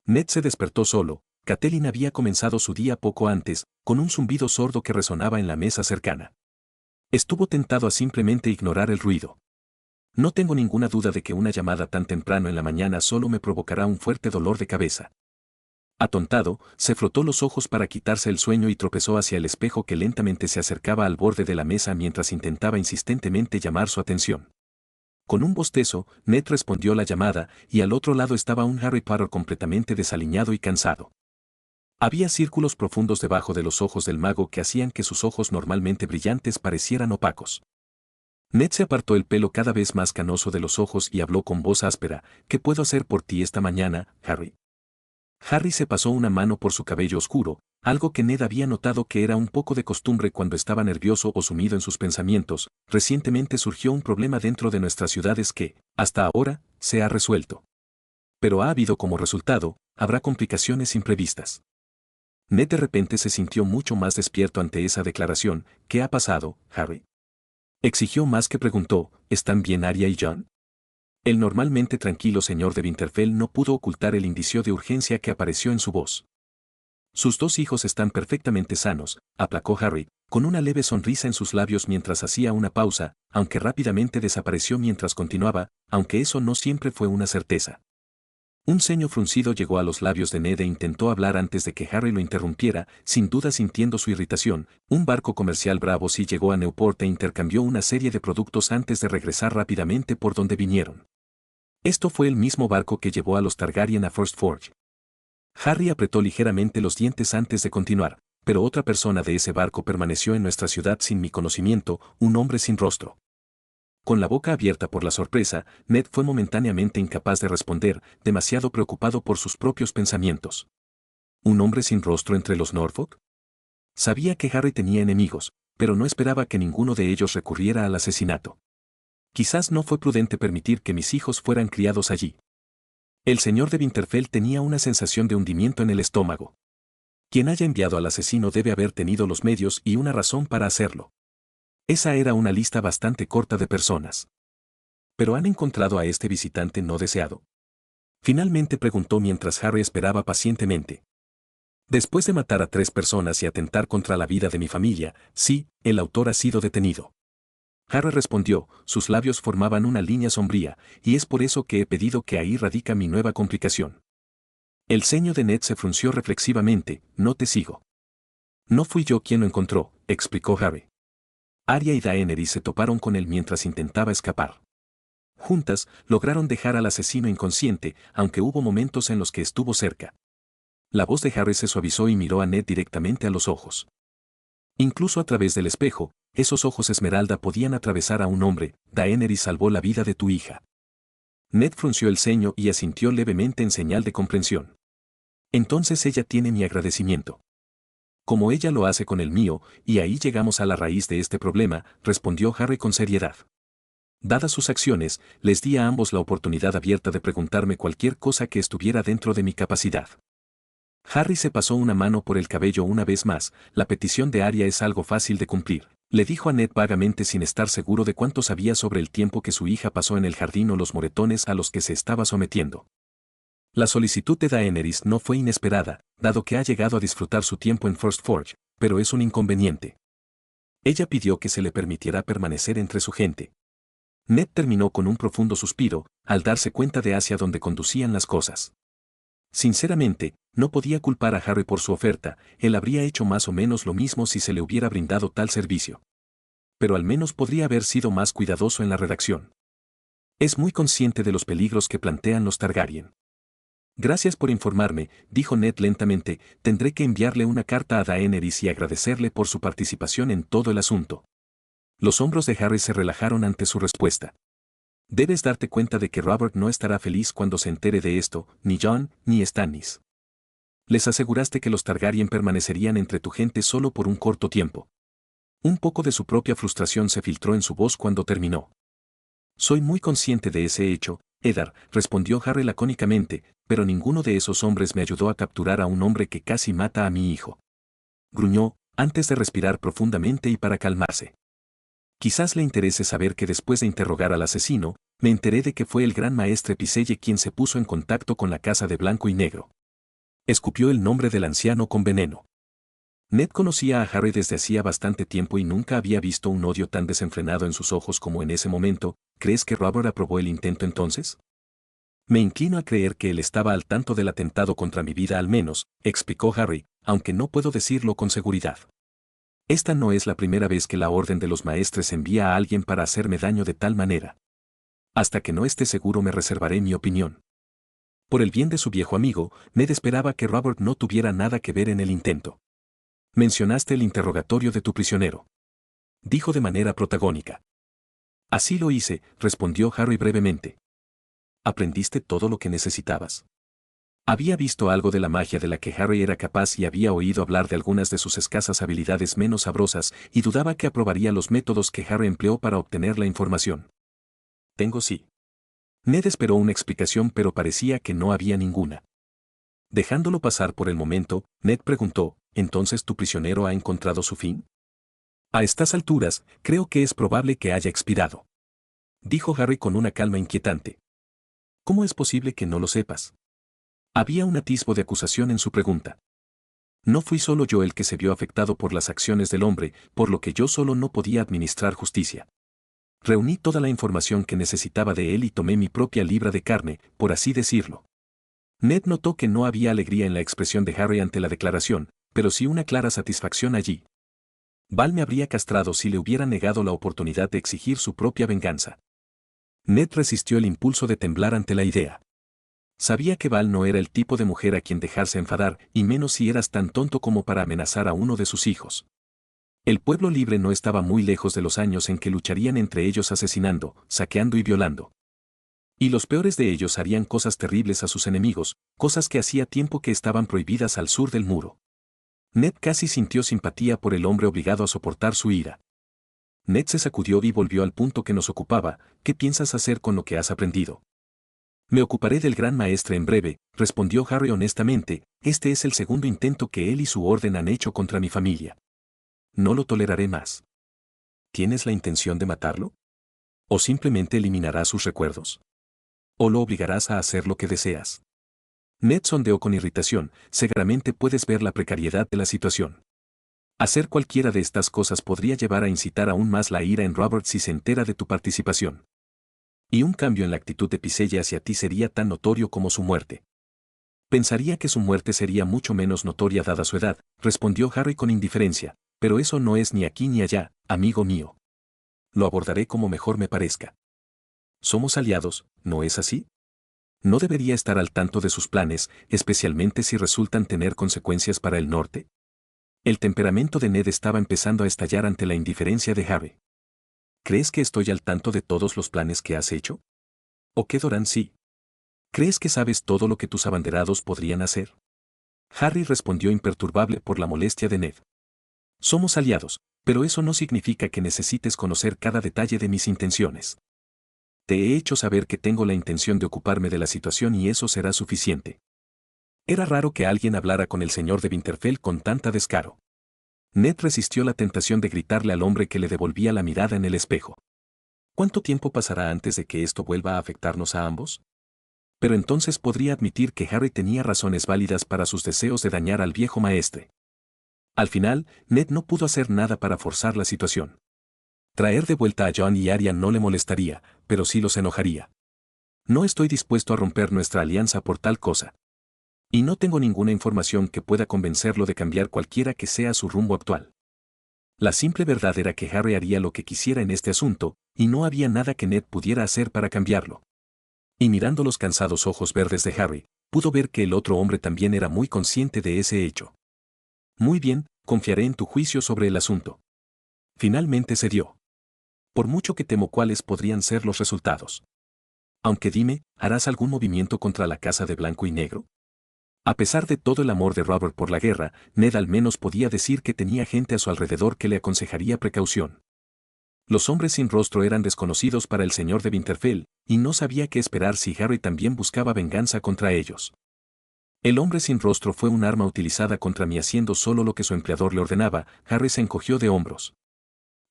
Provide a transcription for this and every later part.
Ned se despertó solo. Catelyn había comenzado su día poco antes, con un zumbido sordo que resonaba en la mesa cercana. Estuvo tentado a simplemente ignorar el ruido. No tengo ninguna duda de que una llamada tan temprano en la mañana solo me provocará un fuerte dolor de cabeza. Atontado, se frotó los ojos para quitarse el sueño y tropezó hacia el espejo que lentamente se acercaba al borde de la mesa mientras intentaba insistentemente llamar su atención. Con un bostezo, Ned respondió la llamada, y al otro lado estaba un Harry Potter completamente desaliñado y cansado. Había círculos profundos debajo de los ojos del mago que hacían que sus ojos normalmente brillantes parecieran opacos. Ned se apartó el pelo cada vez más canoso de los ojos y habló con voz áspera: ¿Qué puedo hacer por ti esta mañana, Harry? Harry se pasó una mano por su cabello oscuro, algo que Ned había notado que era un poco de costumbre cuando estaba nervioso o sumido en sus pensamientos. Recientemente surgió un problema dentro de nuestras ciudades que, hasta ahora, se ha resuelto. Pero ha habido como resultado, habrá complicaciones imprevistas. Ned de repente se sintió mucho más despierto ante esa declaración. ¿Qué ha pasado, Harry? Exigió más que preguntó. ¿Están bien Arya y Jon? El normalmente tranquilo señor de Winterfell no pudo ocultar el indicio de urgencia que apareció en su voz. Sus dos hijos están perfectamente sanos, aplacó Harry, con una leve sonrisa en sus labios mientras hacía una pausa, aunque rápidamente desapareció mientras continuaba, aunque eso no siempre fue una certeza. Un ceño fruncido llegó a los labios de Ned e intentó hablar antes de que Harry lo interrumpiera, sin duda sintiendo su irritación. Un barco comercial Bravo sí llegó a Newport e intercambió una serie de productos antes de regresar rápidamente por donde vinieron. Esto fue el mismo barco que llevó a los Targaryen a First Forge. Harry apretó ligeramente los dientes antes de continuar, pero otra persona de ese barco permaneció en nuestra ciudad sin mi conocimiento, un hombre sin rostro. Con la boca abierta por la sorpresa, Ned fue momentáneamente incapaz de responder, demasiado preocupado por sus propios pensamientos. ¿Un hombre sin rostro entre los Norfolk? Sabía que Harry tenía enemigos, pero no esperaba que ninguno de ellos recurriera al asesinato. Quizás no fue prudente permitir que mis hijos fueran criados allí. El señor de Winterfell tenía una sensación de hundimiento en el estómago. Quien haya enviado al asesino debe haber tenido los medios y una razón para hacerlo. Esa era una lista bastante corta de personas. ¿Pero han encontrado a este visitante no deseado? Finalmente preguntó mientras Harry esperaba pacientemente. Después de matar a 3 personas y atentar contra la vida de mi familia, sí, el autor ha sido detenido. Harry respondió, sus labios formaban una línea sombría, y es por eso que he pedido que ahí radica mi nueva complicación. El ceño de Ned se frunció reflexivamente. No te sigo. No fui yo quien lo encontró, explicó Harry. Arya y Daenerys se toparon con él mientras intentaba escapar. Juntas, lograron dejar al asesino inconsciente, aunque hubo momentos en los que estuvo cerca. La voz de Harry se suavizó y miró a Ned directamente a los ojos. Incluso a través del espejo, esos ojos esmeralda podían atravesar a un hombre. Daenerys salvó la vida de tu hija. Ned frunció el ceño y asintió levemente en señal de comprensión. Entonces ella tiene mi agradecimiento. Como ella lo hace con el mío, y ahí llegamos a la raíz de este problema, respondió Harry con seriedad. Dadas sus acciones, les di a ambos la oportunidad abierta de preguntarme cualquier cosa que estuviera dentro de mi capacidad. Harry se pasó una mano por el cabello una vez más. La petición de Arya es algo fácil de cumplir, le dijo a Ned vagamente sin estar seguro de cuánto sabía sobre el tiempo que su hija pasó en el jardín o los moretones a los que se estaba sometiendo. La solicitud de Daenerys no fue inesperada, dado que ha llegado a disfrutar su tiempo en First Forge, pero es un inconveniente. Ella pidió que se le permitiera permanecer entre su gente. Ned terminó con un profundo suspiro, al darse cuenta de hacia dónde conducían las cosas. Sinceramente, no podía culpar a Harry por su oferta, él habría hecho más o menos lo mismo si se le hubiera brindado tal servicio. Pero al menos podría haber sido más cuidadoso en la redacción. Es muy consciente de los peligros que plantean los Targaryen. Gracias por informarme, dijo Ned lentamente, tendré que enviarle una carta a Daenerys y agradecerle por su participación en todo el asunto. Los hombros de Harry se relajaron ante su respuesta. Debes darte cuenta de que Robert no estará feliz cuando se entere de esto, ni Jon, ni Stannis. Les aseguraste que los Targaryen permanecerían entre tu gente solo por un corto tiempo. Un poco de su propia frustración se filtró en su voz cuando terminó. Soy muy consciente de ese hecho, Eddard, respondió Harry lacónicamente, pero ninguno de esos hombres me ayudó a capturar a un hombre que casi mata a mi hijo. Gruñó, antes de respirar profundamente y para calmarse. Quizás le interese saber que después de interrogar al asesino, me enteré de que fue el gran maestre Piselle quien se puso en contacto con la Casa de Blanco y Negro. Escupió el nombre del anciano con veneno. Ned conocía a Harry desde hacía bastante tiempo y nunca había visto un odio tan desenfrenado en sus ojos como en ese momento. ¿Crees que Robert aprobó el intento entonces? Me inclino a creer que él estaba al tanto del atentado contra mi vida al menos, explicó Harry, aunque no puedo decirlo con seguridad. Esta no es la primera vez que la Orden de los Maestres envía a alguien para hacerme daño de tal manera. Hasta que no esté seguro me reservaré mi opinión. Por el bien de su viejo amigo, Ned esperaba que Robert no tuviera nada que ver en el intento. Mencionaste el interrogatorio de tu prisionero. Dijo de manera protagónica. Así lo hice, respondió Harry brevemente. ¿Aprendiste todo lo que necesitabas? Había visto algo de la magia de la que Harry era capaz y había oído hablar de algunas de sus escasas habilidades menos sabrosas y dudaba que aprobaría los métodos que Harry empleó para obtener la información. Tengo sí. Ned esperó una explicación pero parecía que no había ninguna. Dejándolo pasar por el momento, Ned preguntó, ¿entonces tu prisionero ha encontrado su fin? A estas alturas, creo que es probable que haya expirado. Dijo Harry con una calma inquietante. ¿Cómo es posible que no lo sepas? Había un atisbo de acusación en su pregunta. No fui solo yo el que se vio afectado por las acciones del hombre, por lo que yo solo no podía administrar justicia. Reuní toda la información que necesitaba de él y tomé mi propia libra de carne, por así decirlo. Ned notó que no había alegría en la expresión de Harry ante la declaración, pero sí una clara satisfacción allí. Val me habría castrado si le hubiera negado la oportunidad de exigir su propia venganza. Ned resistió el impulso de temblar ante la idea. Sabía que Val no era el tipo de mujer a quien dejarse enfadar, y menos si eras tan tonto como para amenazar a uno de sus hijos. El pueblo libre no estaba muy lejos de los años en que lucharían entre ellos asesinando, saqueando y violando. Y los peores de ellos harían cosas terribles a sus enemigos, cosas que hacía tiempo que estaban prohibidas al sur del muro. Ned casi sintió simpatía por el hombre obligado a soportar su ira. Ned se sacudió y volvió al punto que nos ocupaba. ¿Qué piensas hacer con lo que has aprendido? Me ocuparé del gran maestre en breve, respondió Harry honestamente. Este es el segundo intento que él y su orden han hecho contra mi familia. No lo toleraré más. ¿Tienes la intención de matarlo? ¿O simplemente eliminarás sus recuerdos? ¿O lo obligarás a hacer lo que deseas? Ned sondeó con irritación. Seguramente puedes ver la precariedad de la situación. Hacer cualquiera de estas cosas podría llevar a incitar aún más la ira en Robert si se entera de tu participación. Y un cambio en la actitud de Pisella hacia ti sería tan notorio como su muerte. Pensaría que su muerte sería mucho menos notoria dada su edad, respondió Harry con indiferencia, pero eso no es ni aquí ni allá, amigo mío. Lo abordaré como mejor me parezca. Somos aliados, ¿no es así? ¿No debería estar al tanto de sus planes, especialmente si resultan tener consecuencias para el norte? El temperamento de Ned estaba empezando a estallar ante la indiferencia de Harry. ¿Crees que estoy al tanto de todos los planes que has hecho? ¿O qué Doran sí? ¿Crees que sabes todo lo que tus abanderados podrían hacer? Harry respondió imperturbable por la molestia de Ned. Somos aliados, pero eso no significa que necesites conocer cada detalle de mis intenciones. Te he hecho saber que tengo la intención de ocuparme de la situación y eso será suficiente. Era raro que alguien hablara con el señor de Winterfell con tanta descaro. Ned resistió la tentación de gritarle al hombre que le devolvía la mirada en el espejo. ¿Cuánto tiempo pasará antes de que esto vuelva a afectarnos a ambos? Pero entonces podría admitir que Harry tenía razones válidas para sus deseos de dañar al viejo maestre. Al final, Ned no pudo hacer nada para forzar la situación. Traer de vuelta a Jon y Arya no le molestaría, pero sí los enojaría. No estoy dispuesto a romper nuestra alianza por tal cosa. Y no tengo ninguna información que pueda convencerlo de cambiar cualquiera que sea su rumbo actual. La simple verdad era que Harry haría lo que quisiera en este asunto, y no había nada que Ned pudiera hacer para cambiarlo. Y mirando los cansados ojos verdes de Harry, pudo ver que el otro hombre también era muy consciente de ese hecho. Muy bien, confiaré en tu juicio sobre el asunto. Finalmente cedió. Por mucho que temo cuáles podrían ser los resultados. Aunque dime, ¿harás algún movimiento contra la Casa de Blanco y Negro? A pesar de todo el amor de Robert por la guerra, Ned al menos podía decir que tenía gente a su alrededor que le aconsejaría precaución. Los hombres sin rostro eran desconocidos para el señor de Winterfell, y no sabía qué esperar si Harry también buscaba venganza contra ellos. El hombre sin rostro fue un arma utilizada contra mí haciendo solo lo que su empleador le ordenaba. Harry se encogió de hombros.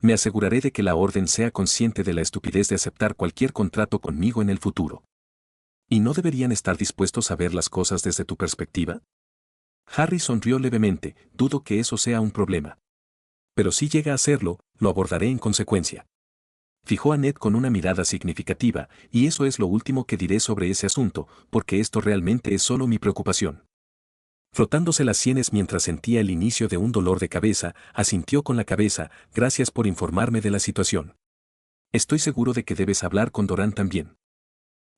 Me aseguraré de que la orden sea consciente de la estupidez de aceptar cualquier contrato conmigo en el futuro. ¿Y no deberían estar dispuestos a ver las cosas desde tu perspectiva? Harry sonrió levemente, dudo que eso sea un problema. Pero si llega a serlo, lo abordaré en consecuencia. Fijó a Ned con una mirada significativa, y eso es lo último que diré sobre ese asunto, porque esto realmente es solo mi preocupación. Frotándose las sienes mientras sentía el inicio de un dolor de cabeza, asintió con la cabeza, gracias por informarme de la situación. Estoy seguro de que debes hablar con Doran también.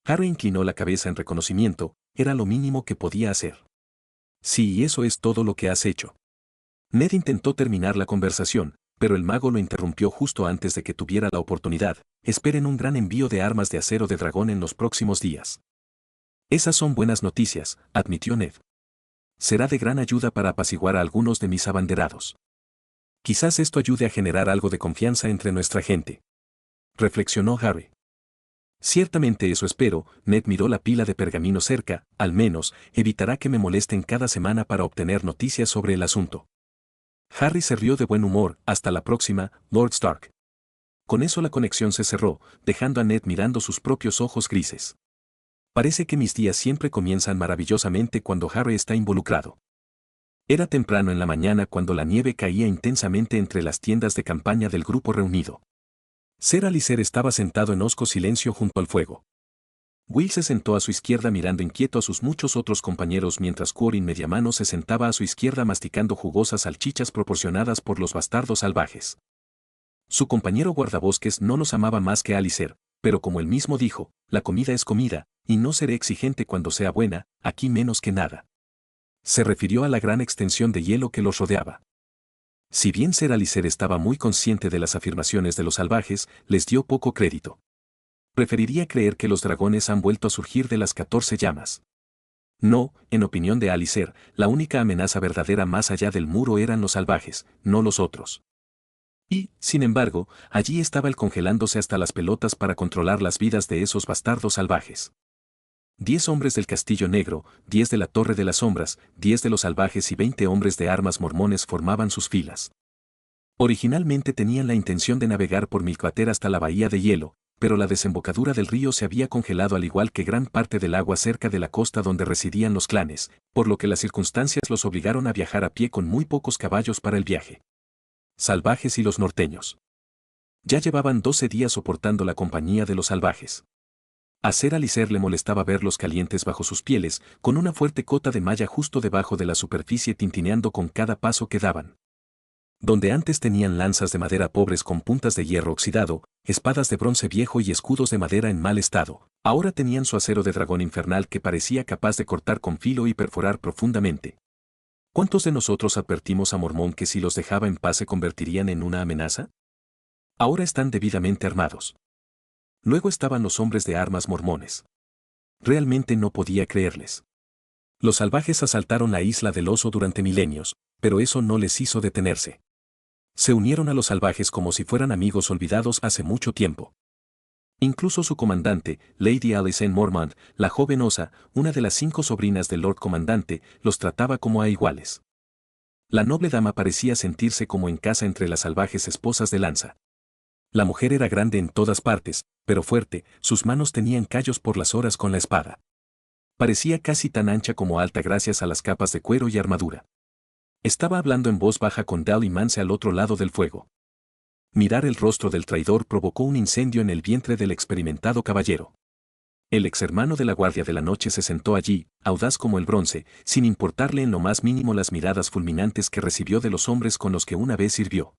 Harry inclinó la cabeza en reconocimiento, era lo mínimo que podía hacer. Sí, y eso es todo lo que has hecho. Ned intentó terminar la conversación, pero el mago lo interrumpió justo antes de que tuviera la oportunidad. Esperen un gran envío de armas de acero de dragón en los próximos días. Esas son buenas noticias, admitió Ned. Será de gran ayuda para apaciguar a algunos de mis abanderados. Quizás esto ayude a generar algo de confianza entre nuestra gente. Reflexionó Harry. Ciertamente eso espero. Ned miró la pila de pergamino cerca, al menos, evitará que me molesten cada semana para obtener noticias sobre el asunto. Harry se rió de buen humor. Hasta la próxima, Lord Stark. Con eso la conexión se cerró, dejando a Ned mirando sus propios ojos grises. Parece que mis días siempre comienzan maravillosamente cuando Harry está involucrado. Era temprano en la mañana cuando la nieve caía intensamente entre las tiendas de campaña del grupo reunido. Ser Alicer estaba sentado en hosco silencio junto al fuego. Will se sentó a su izquierda mirando inquieto a sus muchos otros compañeros mientras Quorin Mediamano se sentaba a su izquierda masticando jugosas salchichas proporcionadas por los bastardos salvajes. Su compañero guardabosques no los amaba más que a Alicer, pero como él mismo dijo, la comida es comida, y no seré exigente cuando sea buena, aquí menos que nada. Se refirió a la gran extensión de hielo que los rodeaba. Si bien Ser Alicer estaba muy consciente de las afirmaciones de los salvajes, les dio poco crédito. Preferiría creer que los dragones han vuelto a surgir de las 14 llamas. No, en opinión de Alicer, la única amenaza verdadera más allá del muro eran los salvajes, no los otros. Y, sin embargo, allí estaba él congelándose hasta las pelotas para controlar las vidas de esos bastardos salvajes. 10 hombres del Castillo Negro, 10 de la Torre de las Sombras, 10 de los salvajes y 20 hombres de armas mormones formaban sus filas. Originalmente tenían la intención de navegar por Milquater hasta la Bahía de Hielo, pero la desembocadura del río se había congelado al igual que gran parte del agua cerca de la costa donde residían los clanes, por lo que las circunstancias los obligaron a viajar a pie con muy pocos caballos para el viaje. Salvajes y los norteños. Ya llevaban 12 días soportando la compañía de los salvajes. A Ser Alicer le molestaba verlos calientes bajo sus pieles, con una fuerte cota de malla justo debajo de la superficie tintineando con cada paso que daban. Donde antes tenían lanzas de madera pobres con puntas de hierro oxidado, espadas de bronce viejo y escudos de madera en mal estado, ahora tenían su acero de dragón infernal que parecía capaz de cortar con filo y perforar profundamente. ¿Cuántos de nosotros advertimos a Mormón que si los dejaba en paz se convertirían en una amenaza? Ahora están debidamente armados. Luego estaban los hombres de armas mormones. Realmente no podía creerles. Los salvajes asaltaron la isla del oso durante milenios, pero eso no les hizo detenerse. Se unieron a los salvajes como si fueran amigos olvidados hace mucho tiempo. Incluso su comandante, Lady Alysanne Mormont, la joven osa, una de las 5 sobrinas del Lord Comandante, los trataba como a iguales. La noble dama parecía sentirse como en casa entre las salvajes esposas de lanza. La mujer era grande en todas partes, pero fuerte, sus manos tenían callos por las horas con la espada. Parecía casi tan ancha como alta gracias a las capas de cuero y armadura. Estaba hablando en voz baja con Dal y Mance al otro lado del fuego. Mirar el rostro del traidor provocó un incendio en el vientre del experimentado caballero. El ex hermano de la Guardia de la Noche se sentó allí, audaz como el bronce, sin importarle en lo más mínimo las miradas fulminantes que recibió de los hombres con los que una vez sirvió.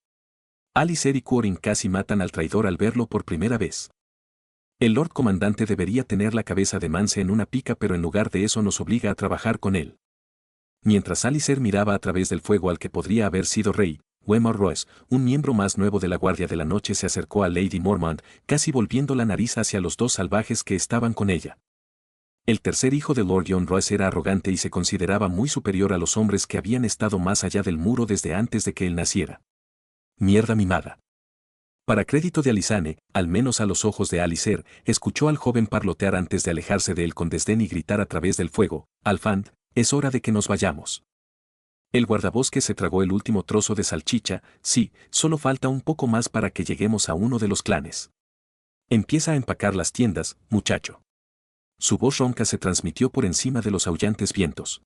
Alicer y Quorin casi matan al traidor al verlo por primera vez. El Lord Comandante debería tener la cabeza de Mance en una pica, pero en lugar de eso nos obliga a trabajar con él. Mientras Alicer miraba a través del fuego al que podría haber sido rey, Wemar Royce, un miembro más nuevo de la Guardia de la Noche, se acercó a Lady Mormont, casi volviendo la nariz hacia los 2 salvajes que estaban con ella. El tercer hijo de Lord John Royce era arrogante y se consideraba muy superior a los hombres que habían estado más allá del muro desde antes de que él naciera. Mierda mimada. Para crédito de Alysanne, al menos a los ojos de Alicer, escuchó al joven parlotear antes de alejarse de él con desdén y gritar a través del fuego: Alfand, es hora de que nos vayamos. El guardabosque se tragó el último trozo de salchicha. Sí, solo falta un poco más para que lleguemos a uno de los clanes. Empieza a empacar las tiendas, muchacho. Su voz ronca se transmitió por encima de los aullantes vientos.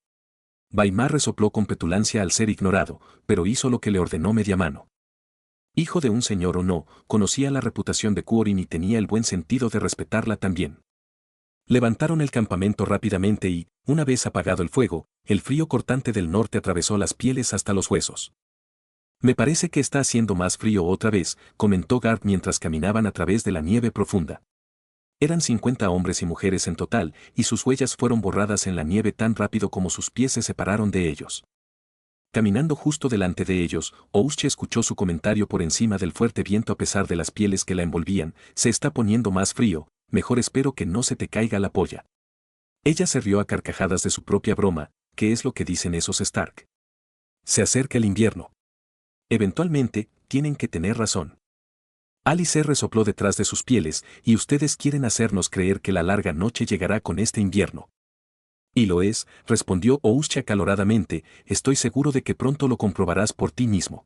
Vaimar resopló con petulancia al ser ignorado, pero hizo lo que le ordenó media mano. Hijo de un señor o no, conocía la reputación de Quarin y tenía el buen sentido de respetarla también. Levantaron el campamento rápidamente y, una vez apagado el fuego, el frío cortante del norte atravesó las pieles hasta los huesos. Me parece que está haciendo más frío otra vez, comentó Garth mientras caminaban a través de la nieve profunda. Eran 50 hombres y mujeres en total, y sus huellas fueron borradas en la nieve tan rápido como sus pies se separaron de ellos. Caminando justo delante de ellos, Oushche escuchó su comentario por encima del fuerte viento a pesar de las pieles que la envolvían, se está poniendo más frío, mejor espero que no se te caiga la polla. Ella se rió a carcajadas de su propia broma, ¿qué es lo que dicen esos Stark? Se acerca el invierno. Eventualmente, tienen que tener razón. Alice resopló detrás de sus pieles, y ustedes quieren hacernos creer que la larga noche llegará con este invierno. Y lo es, respondió Oushche acaloradamente, estoy seguro de que pronto lo comprobarás por ti mismo.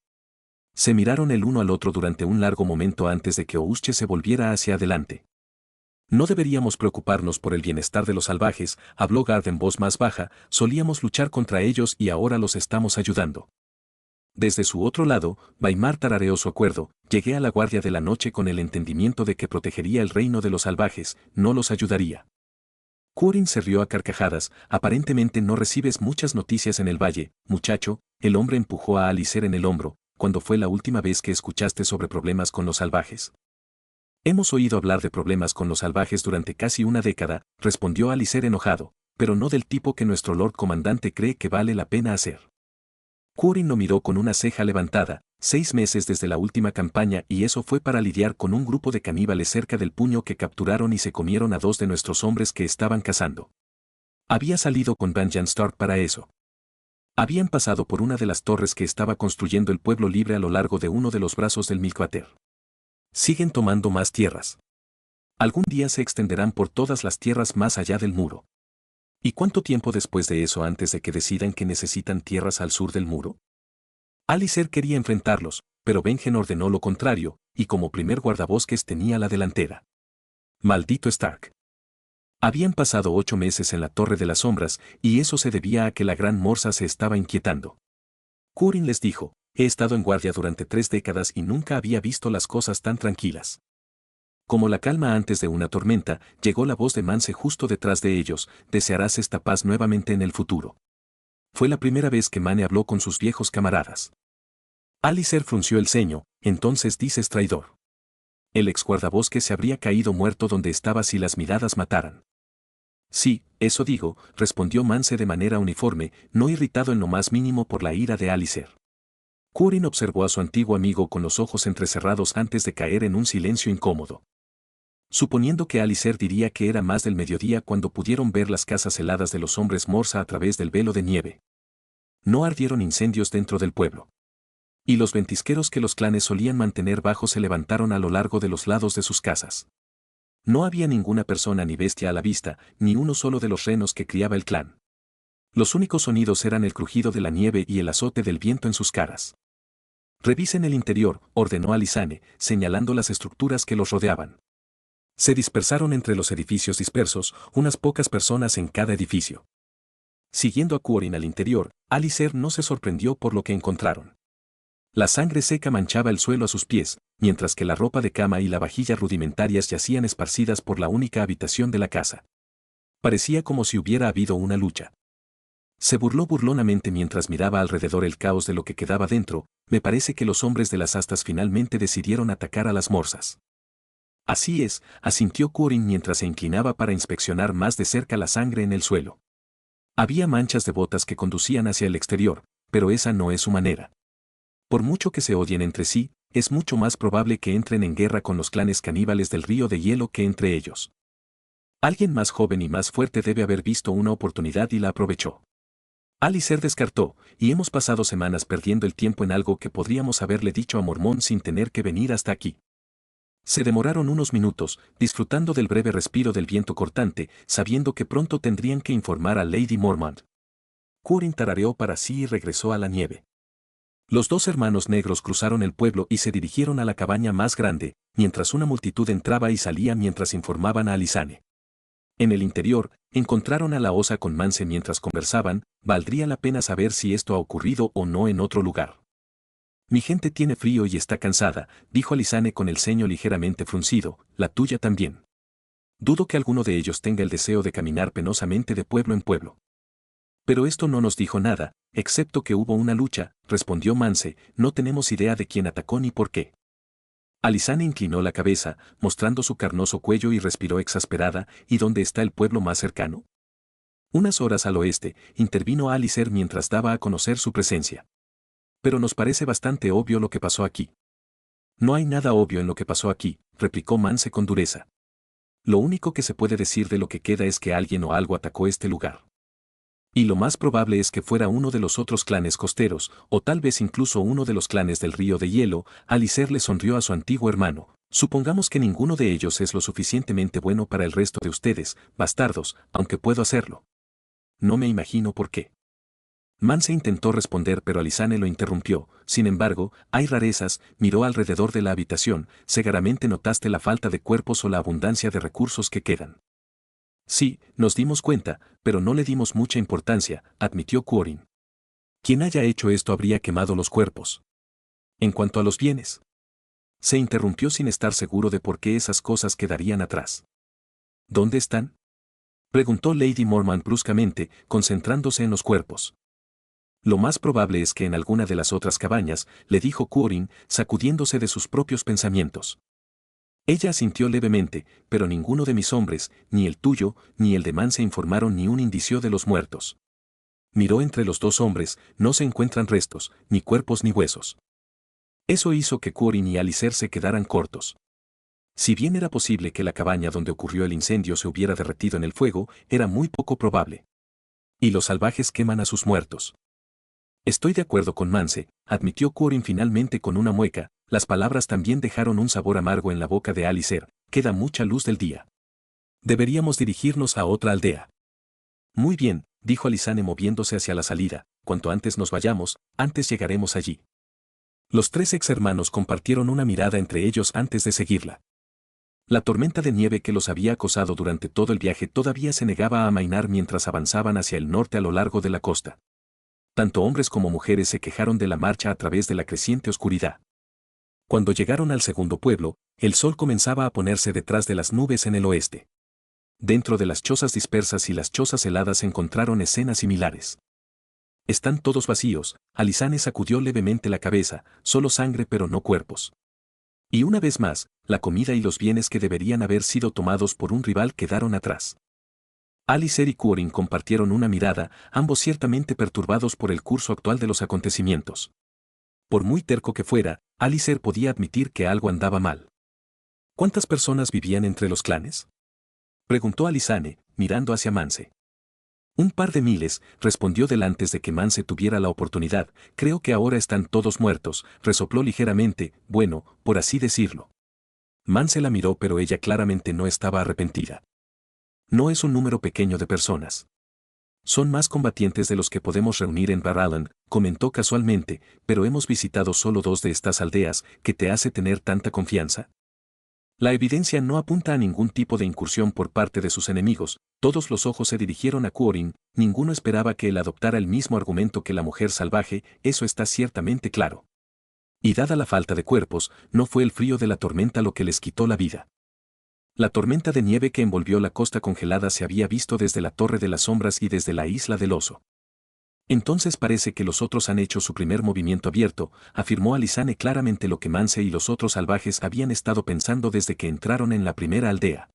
Se miraron el uno al otro durante un largo momento antes de que Oushche se volviera hacia adelante. No deberíamos preocuparnos por el bienestar de los salvajes, habló Garth en voz más baja, solíamos luchar contra ellos y ahora los estamos ayudando. Desde su otro lado, Vaimar tarareó su acuerdo, llegué a la guardia de la noche con el entendimiento de que protegería el reino de los salvajes, no los ayudaría. Quarin se rió a carcajadas, aparentemente no recibes muchas noticias en el valle, muchacho, el hombre empujó a Alicer en el hombro, ¿cuándo fue la última vez que escuchaste sobre problemas con los salvajes? Hemos oído hablar de problemas con los salvajes durante casi una década, respondió Alicer enojado, pero no del tipo que nuestro Lord Comandante cree que vale la pena hacer. Quarin lo miró con una ceja levantada, 6 meses desde la última campaña y eso fue para lidiar con un grupo de caníbales cerca del puño que capturaron y se comieron a 2 de nuestros hombres que estaban cazando. Había salido con Benjen Stark para eso. Habían pasado por una de las torres que estaba construyendo el pueblo libre a lo largo de uno de los brazos del Milkwater. Siguen tomando más tierras. Algún día se extenderán por todas las tierras más allá del muro. ¿Y cuánto tiempo después de eso antes de que decidan que necesitan tierras al sur del muro? Alicer quería enfrentarlos, pero Benjen ordenó lo contrario, y como primer guardabosques tenía la delantera. Maldito Stark. Habían pasado 8 meses en la Torre de las Sombras, y eso se debía a que la Gran Morsa se estaba inquietando. Quarin les dijo, he estado en guardia durante 3 décadas y nunca había visto las cosas tan tranquilas. Como la calma antes de una tormenta, llegó la voz de Mance justo detrás de ellos, desearás esta paz nuevamente en el futuro. Fue la primera vez que Mane habló con sus viejos camaradas. Alicer frunció el ceño, entonces dices traidor. El ex guardabosque se habría caído muerto donde estaba si las miradas mataran. Sí, eso digo, respondió Mance de manera uniforme, no irritado en lo más mínimo por la ira de Alicer. Quarin observó a su antiguo amigo con los ojos entrecerrados antes de caer en un silencio incómodo. Suponiendo que Alicer diría que era más del mediodía cuando pudieron ver las casas heladas de los hombres Morsa a través del velo de nieve. No ardieron incendios dentro del pueblo. Y los ventisqueros que los clanes solían mantener bajo se levantaron a lo largo de los lados de sus casas. No había ninguna persona ni bestia a la vista, ni uno solo de los renos que criaba el clan. Los únicos sonidos eran el crujido de la nieve y el azote del viento en sus caras. Revisen el interior, ordenó Alisane, señalando las estructuras que los rodeaban. Se dispersaron entre los edificios dispersos, unas pocas personas en cada edificio. Siguiendo a Quarin al interior, Alicer no se sorprendió por lo que encontraron. La sangre seca manchaba el suelo a sus pies, mientras que la ropa de cama y la vajilla rudimentarias yacían esparcidas por la única habitación de la casa. Parecía como si hubiera habido una lucha. Se burló burlonamente mientras miraba alrededor el caos de lo que quedaba dentro, me parece que los hombres de las astas finalmente decidieron atacar a las morsas. Así es, asintió Quarin mientras se inclinaba para inspeccionar más de cerca la sangre en el suelo. Había manchas de botas que conducían hacia el exterior, pero esa no es su manera. Por mucho que se odien entre sí, es mucho más probable que entren en guerra con los clanes caníbales del río de hielo que entre ellos. Alguien más joven y más fuerte debe haber visto una oportunidad y la aprovechó. Alicer descartó, y hemos pasado semanas perdiendo el tiempo en algo que podríamos haberle dicho a Mormont sin tener que venir hasta aquí. Se demoraron unos minutos, disfrutando del breve respiro del viento cortante, sabiendo que pronto tendrían que informar a Lady Mormont. Quarin tarareó para sí y regresó a la nieve. Los 2 hermanos negros cruzaron el pueblo y se dirigieron a la cabaña más grande, mientras una multitud entraba y salía mientras informaban a Alisane. En el interior, encontraron a la osa con Mance mientras conversaban, Valdría la pena saber si esto ha ocurrido o no en otro lugar. Mi gente tiene frío y está cansada, dijo Alisane con el ceño ligeramente fruncido, la tuya también. Dudo que alguno de ellos tenga el deseo de caminar penosamente de pueblo en pueblo. Pero esto no nos dijo nada, excepto que hubo una lucha, respondió Mance, no tenemos idea de quién atacó ni por qué. Alisane inclinó la cabeza, mostrando su carnoso cuello y respiró exasperada, ¿y dónde está el pueblo más cercano? Unas horas al oeste, intervino Alicer mientras daba a conocer su presencia. Pero nos parece bastante obvio lo que pasó aquí. No hay nada obvio en lo que pasó aquí, replicó Mance con dureza. Lo único que se puede decir de lo que queda es que alguien o algo atacó este lugar. Y lo más probable es que fuera uno de los otros clanes costeros, o tal vez incluso uno de los clanes del río de hielo. Alicer le sonrió a su antiguo hermano. Supongamos que ninguno de ellos es lo suficientemente bueno para el resto de ustedes, bastardos, aunque puedo hacerlo. No me imagino por qué. Mance intentó responder pero Alisane lo interrumpió. Sin embargo, hay rarezas, miró alrededor de la habitación, seguramente notaste la falta de cuerpos o la abundancia de recursos que quedan. Sí, nos dimos cuenta, pero no le dimos mucha importancia, admitió Quarin. Quien haya hecho esto habría quemado los cuerpos. En cuanto a los bienes. Se interrumpió sin estar seguro de por qué esas cosas quedarían atrás. ¿Dónde están? Preguntó Lady Mormont bruscamente, concentrándose en los cuerpos. Lo más probable es que en alguna de las otras cabañas, le dijo Quarin, sacudiéndose de sus propios pensamientos. Ella asintió levemente, pero ninguno de mis hombres, ni el tuyo, ni el de Mance informaron ni un indicio de los muertos. Miró entre los dos hombres, no se encuentran restos, ni cuerpos ni huesos. Eso hizo que Quarin y Alicer se quedaran cortos. Si bien era posible que la cabaña donde ocurrió el incendio se hubiera derretido en el fuego, era muy poco probable. Y los salvajes queman a sus muertos. Estoy de acuerdo con Mance, admitió Quarin finalmente con una mueca. Las palabras también dejaron un sabor amargo en la boca de Alicer, queda mucha luz del día. Deberíamos dirigirnos a otra aldea. Muy bien, dijo Alisane moviéndose hacia la salida, cuanto antes nos vayamos, antes llegaremos allí. Los tres ex hermanos compartieron una mirada entre ellos antes de seguirla. La tormenta de nieve que los había acosado durante todo el viaje todavía se negaba a amainar mientras avanzaban hacia el norte a lo largo de la costa. Tanto hombres como mujeres se quejaron de la marcha a través de la creciente oscuridad. Cuando llegaron al segundo pueblo, el sol comenzaba a ponerse detrás de las nubes en el oeste. Dentro de las chozas dispersas y las chozas heladas se encontraron escenas similares. Están todos vacíos, Alisane sacudió levemente la cabeza, solo sangre pero no cuerpos. Y una vez más, la comida y los bienes que deberían haber sido tomados por un rival quedaron atrás. Alicer y Quarin compartieron una mirada, ambos ciertamente perturbados por el curso actual de los acontecimientos. Por muy terco que fuera, Alicer podía admitir que algo andaba mal. ¿Cuántas personas vivían entre los clanes? Preguntó Alisane, mirando hacia Mance. Un par de miles, respondió Del antes de que Mance tuviera la oportunidad, creo que ahora están todos muertos, resopló ligeramente, bueno, por así decirlo. Mance la miró pero ella claramente no estaba arrepentida. No es un número pequeño de personas. Son más combatientes de los que podemos reunir en Barallan, comentó casualmente, pero hemos visitado solo 2 de estas aldeas, ¿qué te hace tener tanta confianza? La evidencia no apunta a ningún tipo de incursión por parte de sus enemigos, todos los ojos se dirigieron a Quarin, ninguno esperaba que él adoptara el mismo argumento que la mujer salvaje, eso está ciertamente claro. Y dada la falta de cuerpos, no fue el frío de la tormenta lo que les quitó la vida. La tormenta de nieve que envolvió la costa congelada se había visto desde la Torre de las Sombras y desde la Isla del Oso. Entonces parece que los otros han hecho su primer movimiento abierto, afirmó Alisane claramente lo que Mance y los otros salvajes habían estado pensando desde que entraron en la primera aldea.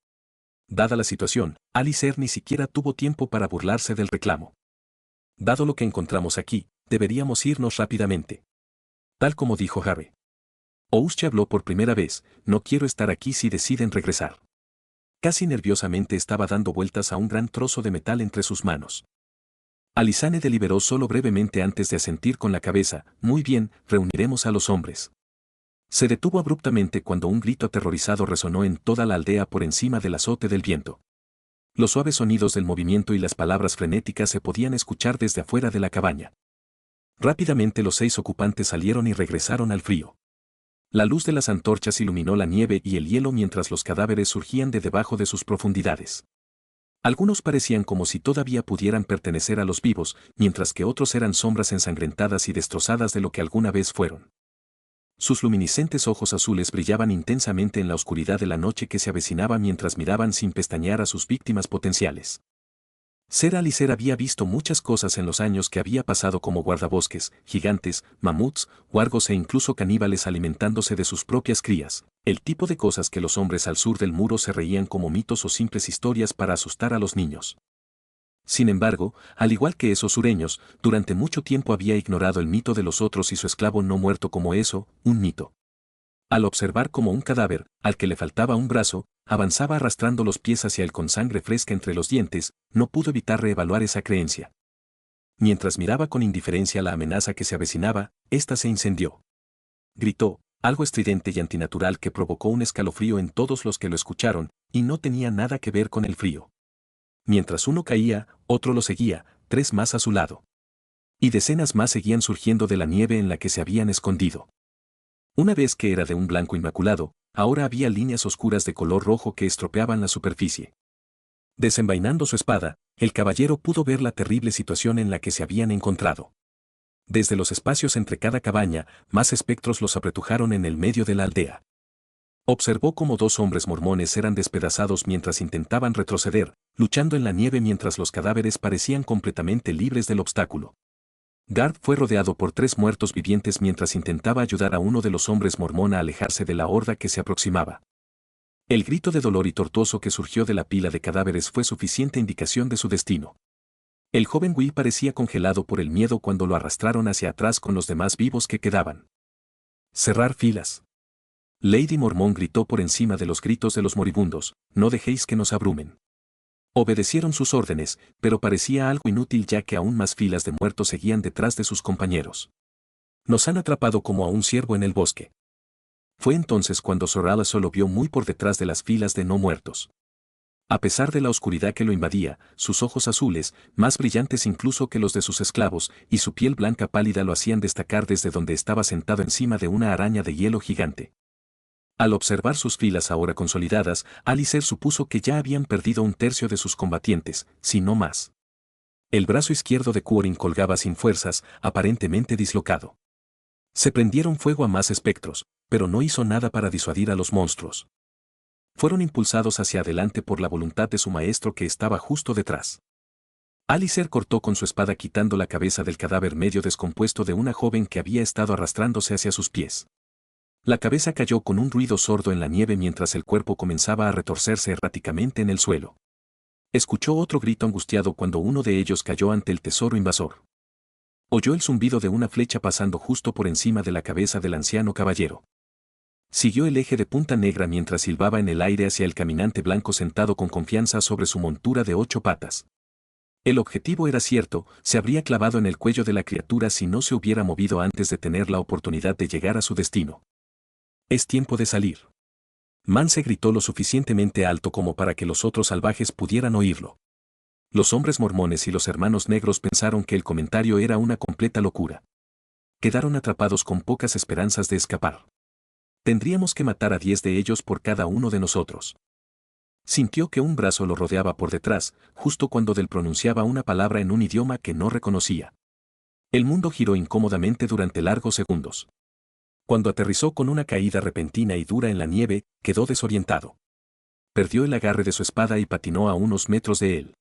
Dada la situación, Alicer ni siquiera tuvo tiempo para burlarse del reclamo. Dado lo que encontramos aquí, deberíamos irnos rápidamente. Tal como dijo Harry. Ouche habló por primera vez, no quiero estar aquí si deciden regresar. Casi nerviosamente estaba dando vueltas a un gran trozo de metal entre sus manos. Alisane deliberó solo brevemente antes de asentir con la cabeza, muy bien, reuniremos a los hombres. Se detuvo abruptamente cuando un grito aterrorizado resonó en toda la aldea por encima del azote del viento. Los suaves sonidos del movimiento y las palabras frenéticas se podían escuchar desde afuera de la cabaña. Rápidamente los 6 ocupantes salieron y regresaron al frío. La luz de las antorchas iluminó la nieve y el hielo mientras los cadáveres surgían de debajo de sus profundidades. Algunos parecían como si todavía pudieran pertenecer a los vivos, mientras que otros eran sombras ensangrentadas y destrozadas de lo que alguna vez fueron. Sus luminiscentes ojos azules brillaban intensamente en la oscuridad de la noche que se avecinaba mientras miraban sin pestañear a sus víctimas potenciales. Ser Alicer había visto muchas cosas en los años que había pasado como guardabosques, gigantes, mamuts, huargos e incluso caníbales alimentándose de sus propias crías, el tipo de cosas que los hombres al sur del muro se reían como mitos o simples historias para asustar a los niños. Sin embargo, al igual que esos sureños, durante mucho tiempo había ignorado el mito de los otros y su esclavo no muerto como eso, un mito. Al observar como un cadáver, al que le faltaba un brazo, avanzaba arrastrando los pies hacia él con sangre fresca entre los dientes, no pudo evitar reevaluar esa creencia. Mientras miraba con indiferencia la amenaza que se avecinaba, ésta se incendió. Gritó, algo estridente y antinatural que provocó un escalofrío en todos los que lo escucharon, y no tenía nada que ver con el frío. Mientras uno caía, otro lo seguía, 3 más a su lado. Y decenas más seguían surgiendo de la nieve en la que se habían escondido. Una vez que era de un blanco inmaculado, ahora había líneas oscuras de color rojo que estropeaban la superficie. Desenvainando su espada, el caballero pudo ver la terrible situación en la que se habían encontrado. Desde los espacios entre cada cabaña, más espectros los apretujaron en el medio de la aldea. Observó cómo 2 hombres mormones eran despedazados mientras intentaban retroceder, luchando en la nieve mientras los cadáveres parecían completamente libres del obstáculo. Garth fue rodeado por 3 muertos vivientes mientras intentaba ayudar a uno de los hombres mormón a alejarse de la horda que se aproximaba. El grito de dolor y tortuoso que surgió de la pila de cadáveres fue suficiente indicación de su destino. El joven Will parecía congelado por el miedo cuando lo arrastraron hacia atrás con los demás vivos que quedaban. Cerrar filas. Lady Mormón gritó por encima de los gritos de los moribundos, no dejéis que nos abrumen. Obedecieron sus órdenes, pero parecía algo inútil ya que aún más filas de muertos seguían detrás de sus compañeros. Nos han atrapado como a un ciervo en el bosque. Fue entonces cuando Sorala solo vio muy por detrás de las filas de no muertos. A pesar de la oscuridad que lo invadía, sus ojos azules, más brillantes incluso que los de sus esclavos, y su piel blanca pálida lo hacían destacar desde donde estaba sentado encima de una araña de hielo gigante. Al observar sus filas ahora consolidadas, Alicer supuso que ya habían perdido 1/3 de sus combatientes, si no más. El brazo izquierdo de Quarin colgaba sin fuerzas, aparentemente dislocado. Se prendieron fuego a más espectros, pero no hizo nada para disuadir a los monstruos. Fueron impulsados hacia adelante por la voluntad de su maestro que estaba justo detrás. Alicer cortó con su espada quitando la cabeza del cadáver medio descompuesto de una joven que había estado arrastrándose hacia sus pies. La cabeza cayó con un ruido sordo en la nieve mientras el cuerpo comenzaba a retorcerse erráticamente en el suelo. Escuchó otro grito angustiado cuando uno de ellos cayó ante el tesoro invasor. Oyó el zumbido de una flecha pasando justo por encima de la cabeza del anciano caballero. Siguió el eje de punta negra mientras silbaba en el aire hacia el caminante blanco sentado con confianza sobre su montura de 8 patas. El objetivo era cierto, se habría clavado en el cuello de la criatura si no se hubiera movido antes de tener la oportunidad de llegar a su destino. Es tiempo de salir. Mance gritó lo suficientemente alto como para que los otros salvajes pudieran oírlo. Los hombres mormones y los hermanos negros pensaron que el comentario era una completa locura. Quedaron atrapados con pocas esperanzas de escapar. Tendríamos que matar a 10 de ellos por cada uno de nosotros. Sintió que un brazo lo rodeaba por detrás, justo cuando Del pronunciaba una palabra en un idioma que no reconocía. El mundo giró incómodamente durante largos segundos. Cuando aterrizó con una caída repentina y dura en la nieve, quedó desorientado. Perdió el agarre de su espada y patinó a unos metros de él.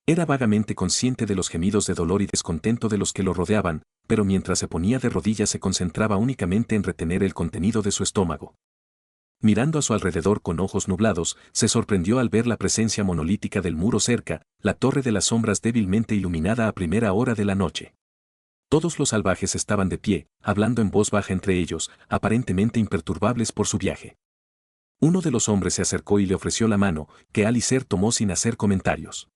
Era vagamente consciente de los gemidos de dolor y descontento de los que lo rodeaban, pero mientras se ponía de rodillas se concentraba únicamente en retener el contenido de su estómago. Mirando a su alrededor con ojos nublados, se sorprendió al ver la presencia monolítica del muro cerca, la torre de las sombras débilmente iluminada a primera hora de la noche. Todos los salvajes estaban de pie, hablando en voz baja entre ellos, aparentemente imperturbables por su viaje. Uno de los hombres se acercó y le ofreció la mano, que Alicer tomó sin hacer comentarios.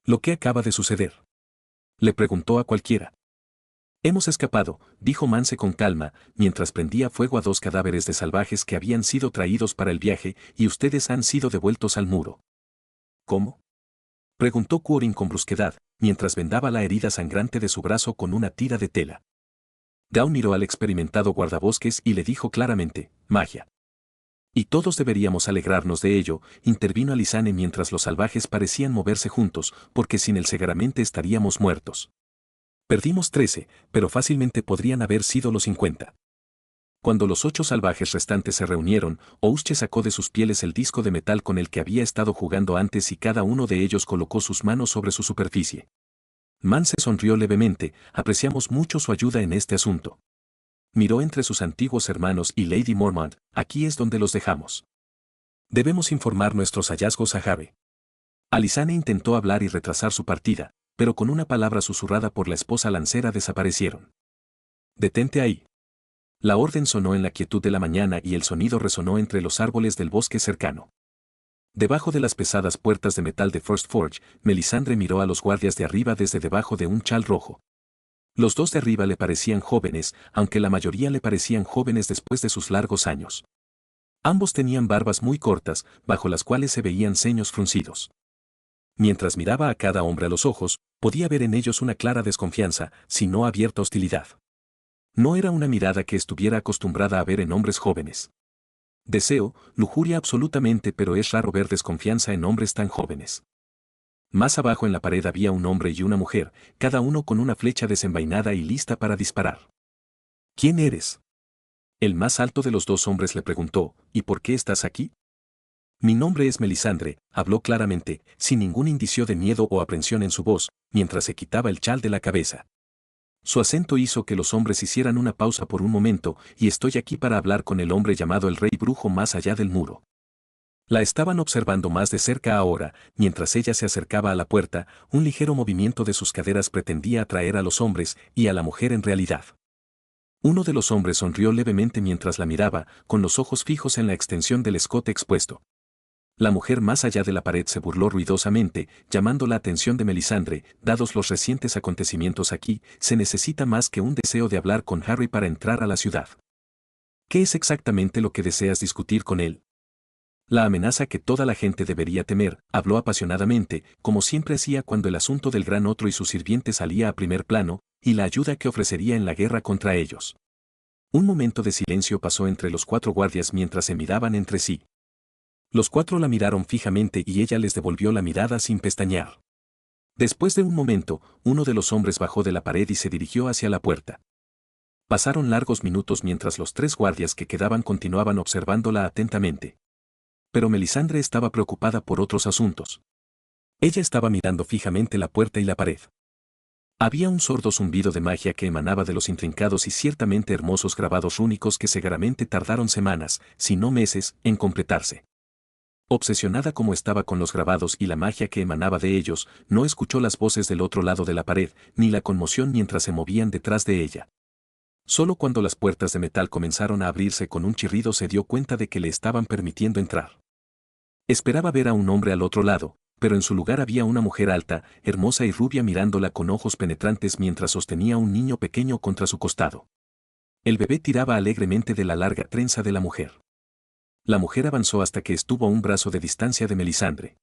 ¿Lo que acaba de suceder? Le preguntó a cualquiera. Hemos escapado, dijo Mance con calma, mientras prendía fuego a 2 cadáveres de salvajes que habían sido traídos para el viaje, y ustedes han sido devueltos al muro. ¿Cómo? Preguntó Quarin con brusquedad, mientras vendaba la herida sangrante de su brazo con una tira de tela. Dawn miró al experimentado guardabosques y le dijo claramente, magia. Y todos deberíamos alegrarnos de ello, intervino Alisane mientras los salvajes parecían moverse juntos, porque sin él seguramente estaríamos muertos. Perdimos 13, pero fácilmente podrían haber sido los 50. Cuando los 8 salvajes restantes se reunieron, Ouche sacó de sus pieles el disco de metal con el que había estado jugando antes y cada uno de ellos colocó sus manos sobre su superficie. Man se sonrió levemente, apreciamos mucho su ayuda en este asunto. Miró entre sus antiguos hermanos y Lady Mormont, aquí es donde los dejamos. Debemos informar nuestros hallazgos a Harry. Alisane intentó hablar y retrasar su partida, pero con una palabra susurrada por la esposa lancera desaparecieron. Detente ahí. La orden sonó en la quietud de la mañana y el sonido resonó entre los árboles del bosque cercano. Debajo de las pesadas puertas de metal de First Forge, Melisandre miró a los guardias de arriba desde debajo de un chal rojo. Los dos de arriba le parecían jóvenes, aunque la mayoría le parecían jóvenes después de sus largos años. Ambos tenían barbas muy cortas, bajo las cuales se veían ceños fruncidos. Mientras miraba a cada hombre a los ojos, podía ver en ellos una clara desconfianza, si no abierta hostilidad. No era una mirada que estuviera acostumbrada a ver en hombres jóvenes. Deseo, lujuria absolutamente, pero es raro ver desconfianza en hombres tan jóvenes. Más abajo en la pared había un hombre y una mujer, cada uno con una flecha desenvainada y lista para disparar. ¿Quién eres? El más alto de los dos hombres le preguntó, ¿y por qué estás aquí? Mi nombre es Melisandre, habló claramente, sin ningún indicio de miedo o aprensión en su voz, mientras se quitaba el chal de la cabeza. Su acento hizo que los hombres hicieran una pausa por un momento, y estoy aquí para hablar con el hombre llamado el Rey Brujo más allá del muro. La estaban observando más de cerca ahora, mientras ella se acercaba a la puerta, un ligero movimiento de sus caderas pretendía atraer a los hombres y a la mujer en realidad. Uno de los hombres sonrió levemente mientras la miraba, con los ojos fijos en la extensión del escote expuesto. La mujer más allá de la pared se burló ruidosamente, llamando la atención de Melisandre, dados los recientes acontecimientos aquí, se necesita más que un deseo de hablar con Harry para entrar a la ciudad. ¿Qué es exactamente lo que deseas discutir con él? La amenaza que toda la gente debería temer, habló apasionadamente, como siempre hacía cuando el asunto del gran otro y su sirviente salía a primer plano, y la ayuda que ofrecería en la guerra contra ellos. Un momento de silencio pasó entre los 4 guardias mientras se miraban entre sí. Los 4 la miraron fijamente y ella les devolvió la mirada sin pestañear. Después de un momento, uno de los hombres bajó de la pared y se dirigió hacia la puerta. Pasaron largos minutos mientras los 3 guardias que quedaban continuaban observándola atentamente. Pero Melisandre estaba preocupada por otros asuntos. Ella estaba mirando fijamente la puerta y la pared. Había un sordo zumbido de magia que emanaba de los intrincados y ciertamente hermosos grabados rúnicos que seguramente tardaron semanas, si no meses, en completarse. Obsesionada como estaba con los grabados y la magia que emanaba de ellos, no escuchó las voces del otro lado de la pared, ni la conmoción mientras se movían detrás de ella. Solo cuando las puertas de metal comenzaron a abrirse con un chirrido se dio cuenta de que le estaban permitiendo entrar. Esperaba ver a un hombre al otro lado, pero en su lugar había una mujer alta, hermosa y rubia mirándola con ojos penetrantes mientras sostenía un niño pequeño contra su costado. El bebé tiraba alegremente de la larga trenza de la mujer. La mujer avanzó hasta que estuvo a un brazo de distancia de Melisandre.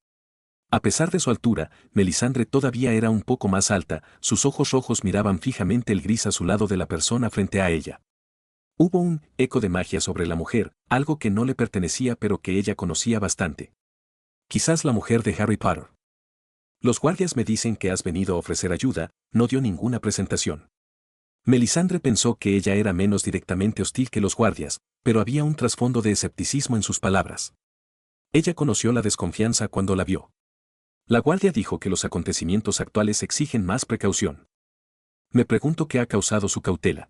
A pesar de su altura, Melisandre todavía era un poco más alta, sus ojos rojos miraban fijamente el gris azulado de la persona frente a ella. Hubo un eco de magia sobre la mujer, algo que no le pertenecía pero que ella conocía bastante. Quizás la mujer de Harry Potter. Los guardias me dicen que has venido a ofrecer ayuda, no dio ninguna presentación. Melisandre pensó que ella era menos directamente hostil que los guardias, pero había un trasfondo de escepticismo en sus palabras. Ella conoció la desconfianza cuando la vio. La guardia dijo que los acontecimientos actuales exigen más precaución. Me pregunto qué ha causado su cautela.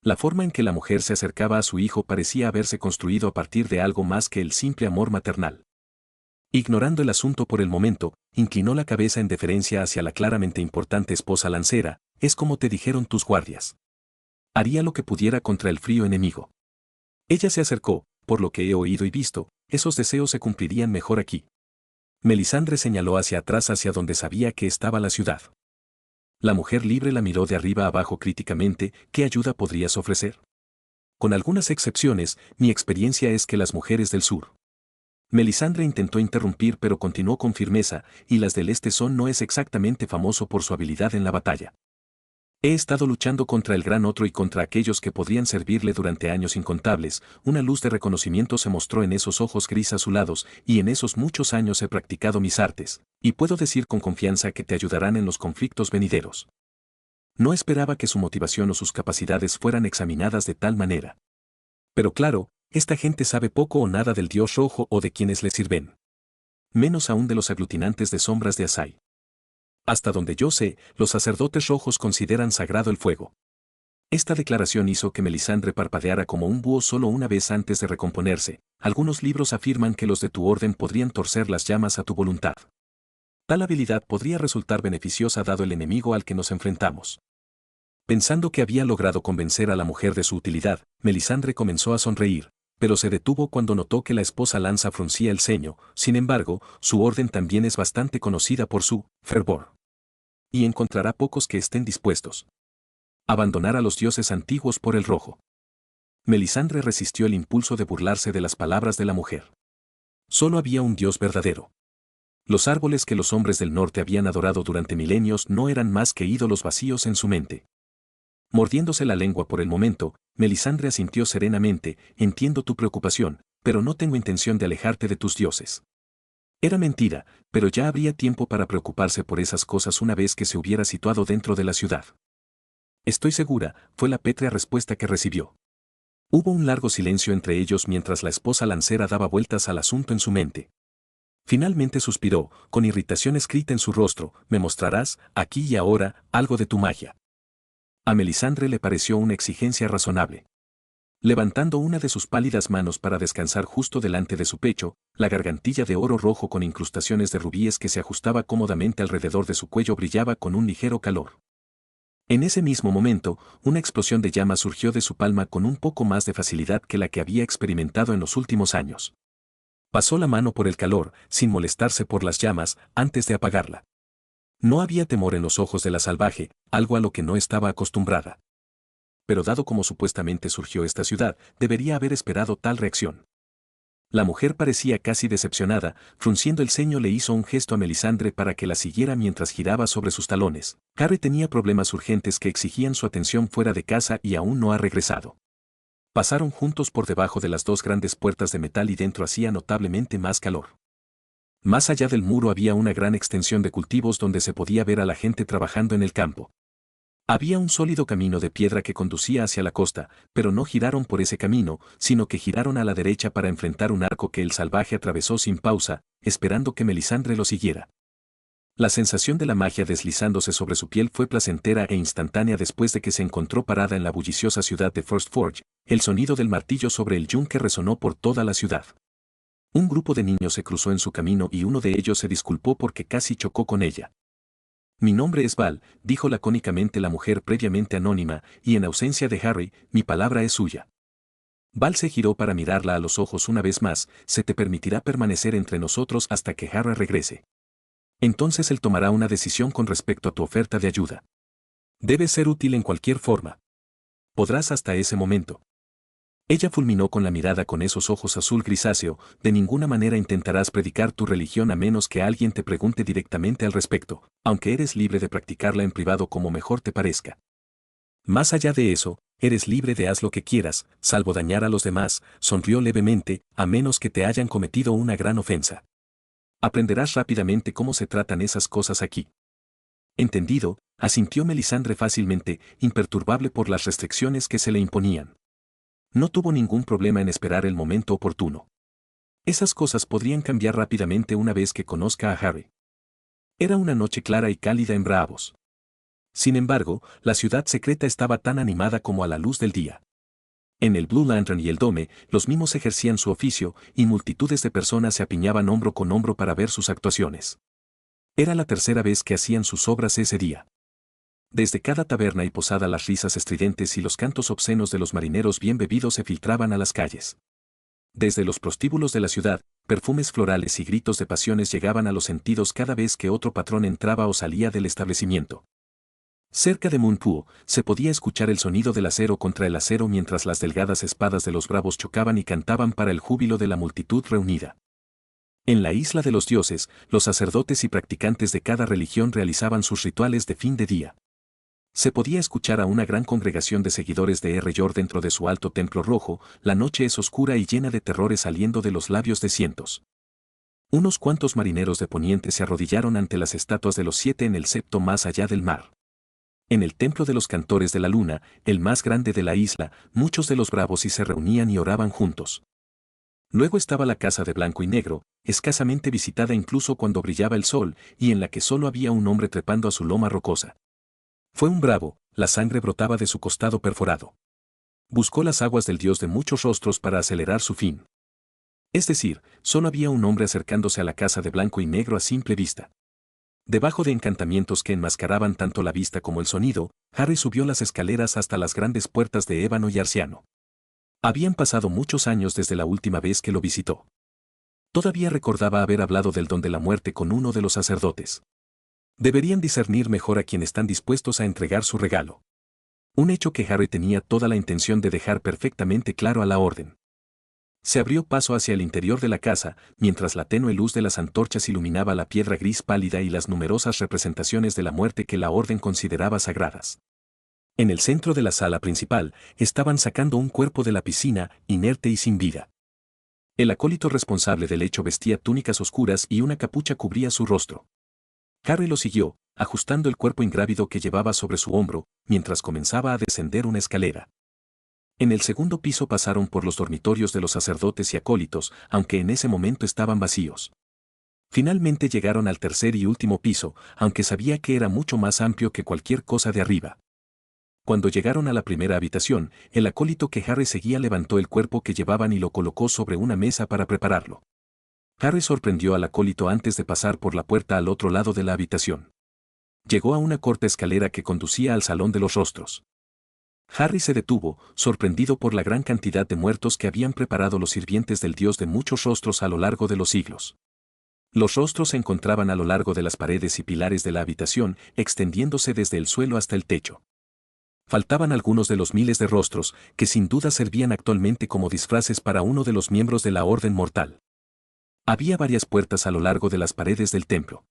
La forma en que la mujer se acercaba a su hijo parecía haberse construido a partir de algo más que el simple amor maternal. Ignorando el asunto por el momento, inclinó la cabeza en deferencia hacia la claramente importante esposa lancera, es como te dijeron tus guardias. Haría lo que pudiera contra el frío enemigo. Ella se acercó, por lo que he oído y visto, esos deseos se cumplirían mejor aquí. Melisandre señaló hacia atrás hacia donde sabía que estaba la ciudad. La mujer libre la miró de arriba abajo críticamente, ¿qué ayuda podrías ofrecer? Con algunas excepciones, mi experiencia es que las mujeres del sur. Melisandre intentó interrumpir pero continuó con firmeza, y las del este son no es exactamente famoso por su habilidad en la batalla. He estado luchando contra el gran otro y contra aquellos que podrían servirle durante años incontables. Una luz de reconocimiento se mostró en esos ojos gris azulados, y en esos muchos años he practicado mis artes, y puedo decir con confianza que te ayudarán en los conflictos venideros. No esperaba que su motivación o sus capacidades fueran examinadas de tal manera. Pero claro, esta gente sabe poco o nada del dios rojo o de quienes le sirven. Menos aún de los aglutinantes de sombras de Asai. Hasta donde yo sé, los sacerdotes rojos consideran sagrado el fuego. Esta declaración hizo que Melisandre parpadeara como un búho solo una vez antes de recomponerse. Algunos libros afirman que los de tu orden podrían torcer las llamas a tu voluntad. Tal habilidad podría resultar beneficiosa dado el enemigo al que nos enfrentamos. Pensando que había logrado convencer a la mujer de su utilidad, Melisandre comenzó a sonreír, pero se detuvo cuando notó que la esposa Lanza fruncía el ceño. Sin embargo, su orden también es bastante conocida por su fervor. Y encontrará pocos que estén dispuestos a abandonar a los dioses antiguos por el rojo. Melisandre resistió el impulso de burlarse de las palabras de la mujer. Solo había un dios verdadero. Los árboles que los hombres del norte habían adorado durante milenios no eran más que ídolos vacíos en su mente. Mordiéndose la lengua por el momento, Melisandre asintió serenamente: entiendo tu preocupación, pero no tengo intención de alejarte de tus dioses. Era mentira, pero ya habría tiempo para preocuparse por esas cosas una vez que se hubiera situado dentro de la ciudad. Estoy segura, fue la pétrea respuesta que recibió. Hubo un largo silencio entre ellos mientras la esposa lancera daba vueltas al asunto en su mente. Finalmente suspiró, con irritación escrita en su rostro: me mostrarás, aquí y ahora, algo de tu magia. A Melisandre le pareció una exigencia razonable. Levantando una de sus pálidas manos para descansar justo delante de su pecho, la gargantilla de oro rojo con incrustaciones de rubíes que se ajustaba cómodamente alrededor de su cuello brillaba con un ligero calor. En ese mismo momento, una explosión de llamas surgió de su palma con un poco más de facilidad que la que había experimentado en los últimos años. Pasó la mano por el calor, sin molestarse por las llamas, antes de apagarla. No había temor en los ojos de la salvaje, algo a lo que no estaba acostumbrada. Pero dado como supuestamente surgió esta ciudad, debería haber esperado tal reacción. La mujer parecía casi decepcionada, frunciendo el ceño le hizo un gesto a Melisandre para que la siguiera mientras giraba sobre sus talones. Harry tenía problemas urgentes que exigían su atención fuera de casa y aún no ha regresado. Pasaron juntos por debajo de las dos grandes puertas de metal y dentro hacía notablemente más calor. Más allá del muro había una gran extensión de cultivos donde se podía ver a la gente trabajando en el campo. Había un sólido camino de piedra que conducía hacia la costa, pero no giraron por ese camino, sino que giraron a la derecha para enfrentar un arco que el salvaje atravesó sin pausa, esperando que Melisandre lo siguiera. La sensación de la magia deslizándose sobre su piel fue placentera e instantánea después de que se encontró parada en la bulliciosa ciudad de First Forge. El sonido del martillo sobre el yunque resonó por toda la ciudad. Un grupo de niños se cruzó en su camino y uno de ellos se disculpó porque casi chocó con ella. Mi nombre es Val, dijo lacónicamente la mujer previamente anónima, y en ausencia de Harry, mi palabra es suya. Val se giró para mirarla a los ojos una vez más: se te permitirá permanecer entre nosotros hasta que Harry regrese. Entonces él tomará una decisión con respecto a tu oferta de ayuda. Debe ser útil en cualquier forma. Podrás hasta ese momento. Ella fulminó con la mirada con esos ojos azul grisáceo: de ninguna manera intentarás predicar tu religión a menos que alguien te pregunte directamente al respecto, aunque eres libre de practicarla en privado como mejor te parezca. Más allá de eso, eres libre de haz lo que quieras, salvo dañar a los demás, sonrió levemente, a menos que te hayan cometido una gran ofensa. Aprenderás rápidamente cómo se tratan esas cosas aquí. Entendido, asintió Melisandre fácilmente, imperturbable por las restricciones que se le imponían. No tuvo ningún problema en esperar el momento oportuno. Esas cosas podrían cambiar rápidamente una vez que conozca a Harry. Era una noche clara y cálida en Braavos. Sin embargo, la ciudad secreta estaba tan animada como a la luz del día. En el Blue Lantern y el Dome, los mimos ejercían su oficio, y multitudes de personas se apiñaban hombro con hombro para ver sus actuaciones. Era la tercera vez que hacían sus obras ese día. Desde cada taberna y posada las risas estridentes y los cantos obscenos de los marineros bien bebidos se filtraban a las calles. Desde los prostíbulos de la ciudad, perfumes florales y gritos de pasiones llegaban a los sentidos cada vez que otro patrón entraba o salía del establecimiento. Cerca de Moonpool, se podía escuchar el sonido del acero contra el acero mientras las delgadas espadas de los bravos chocaban y cantaban para el júbilo de la multitud reunida. En la isla de los dioses, los sacerdotes y practicantes de cada religión realizaban sus rituales de fin de día. Se podía escuchar a una gran congregación de seguidores de R. dentro de su alto templo rojo. La noche es oscura y llena de terrores saliendo de los labios de cientos. Unos cuantos marineros de Poniente se arrodillaron ante las estatuas de los 7 en el septo más allá del mar. En el templo de los cantores de la luna, el más grande de la isla, muchos de los bravos y se reunían y oraban juntos. Luego estaba la casa de blanco y negro, escasamente visitada incluso cuando brillaba el sol, y en la que solo había un hombre trepando a su loma rocosa. Fue un bravo, la sangre brotaba de su costado perforado. Buscó las aguas del dios de muchos rostros para acelerar su fin. Es decir, solo había un hombre acercándose a la casa de blanco y negro a simple vista. Debajo de encantamientos que enmascaraban tanto la vista como el sonido, Harry subió las escaleras hasta las grandes puertas de ébano y arciano. Habían pasado muchos años desde la última vez que lo visitó. Todavía recordaba haber hablado del don de la muerte con uno de los sacerdotes. Deberían discernir mejor a quien están dispuestos a entregar su regalo. Un hecho que Harry tenía toda la intención de dejar perfectamente claro a la orden. Se abrió paso hacia el interior de la casa, mientras la tenue luz de las antorchas iluminaba la piedra gris pálida y las numerosas representaciones de la muerte que la orden consideraba sagradas. En el centro de la sala principal, estaban sacando un cuerpo de la piscina, inerte y sin vida. El acólito responsable del hecho vestía túnicas oscuras y una capucha cubría su rostro. Harry lo siguió, ajustando el cuerpo ingrávido que llevaba sobre su hombro, mientras comenzaba a descender una escalera. En el segundo piso pasaron por los dormitorios de los sacerdotes y acólitos, aunque en ese momento estaban vacíos. Finalmente llegaron al tercer y último piso, aunque sabía que era mucho más amplio que cualquier cosa de arriba. Cuando llegaron a la primera habitación, el acólito que Harry seguía levantó el cuerpo que llevaban y lo colocó sobre una mesa para prepararlo. Harry sorprendió al acólito antes de pasar por la puerta al otro lado de la habitación. Llegó a una corta escalera que conducía al salón de los rostros. Harry se detuvo, sorprendido por la gran cantidad de muertos que habían preparado los sirvientes del dios de muchos rostros a lo largo de los siglos. Los rostros se encontraban a lo largo de las paredes y pilares de la habitación, extendiéndose desde el suelo hasta el techo. Faltaban algunos de los miles de rostros, que sin duda servían actualmente como disfraces para uno de los miembros de la Orden Mortal. Había varias puertas a lo largo de las paredes del templo.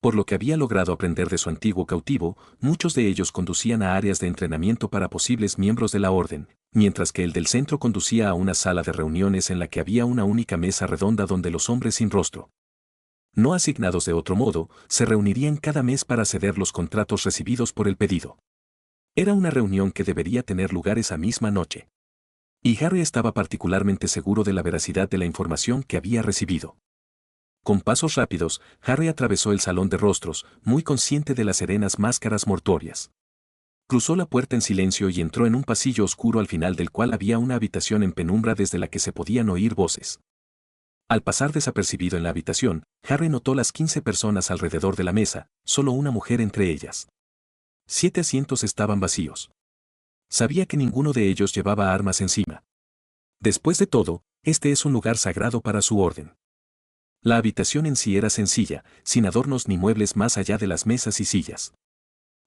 Por lo que había logrado aprender de su antiguo cautivo, muchos de ellos conducían a áreas de entrenamiento para posibles miembros de la orden, mientras que el del centro conducía a una sala de reuniones en la que había una única mesa redonda donde los hombres sin rostro, no asignados de otro modo, se reunirían cada mes para ceder los contratos recibidos por el pedido. Era una reunión que debería tener lugar esa misma noche. Y Harry estaba particularmente seguro de la veracidad de la información que había recibido. Con pasos rápidos, Harry atravesó el salón de rostros, muy consciente de las serenas máscaras mortuorias. Cruzó la puerta en silencio y entró en un pasillo oscuro al final del cual había una habitación en penumbra desde la que se podían oír voces. Al pasar desapercibido en la habitación, Harry notó las 15 personas alrededor de la mesa, solo una mujer entre ellas. 7 asientos estaban vacíos. Sabía que ninguno de ellos llevaba armas encima. Después de todo, este es un lugar sagrado para su orden. La habitación en sí era sencilla, sin adornos ni muebles más allá de las mesas y sillas.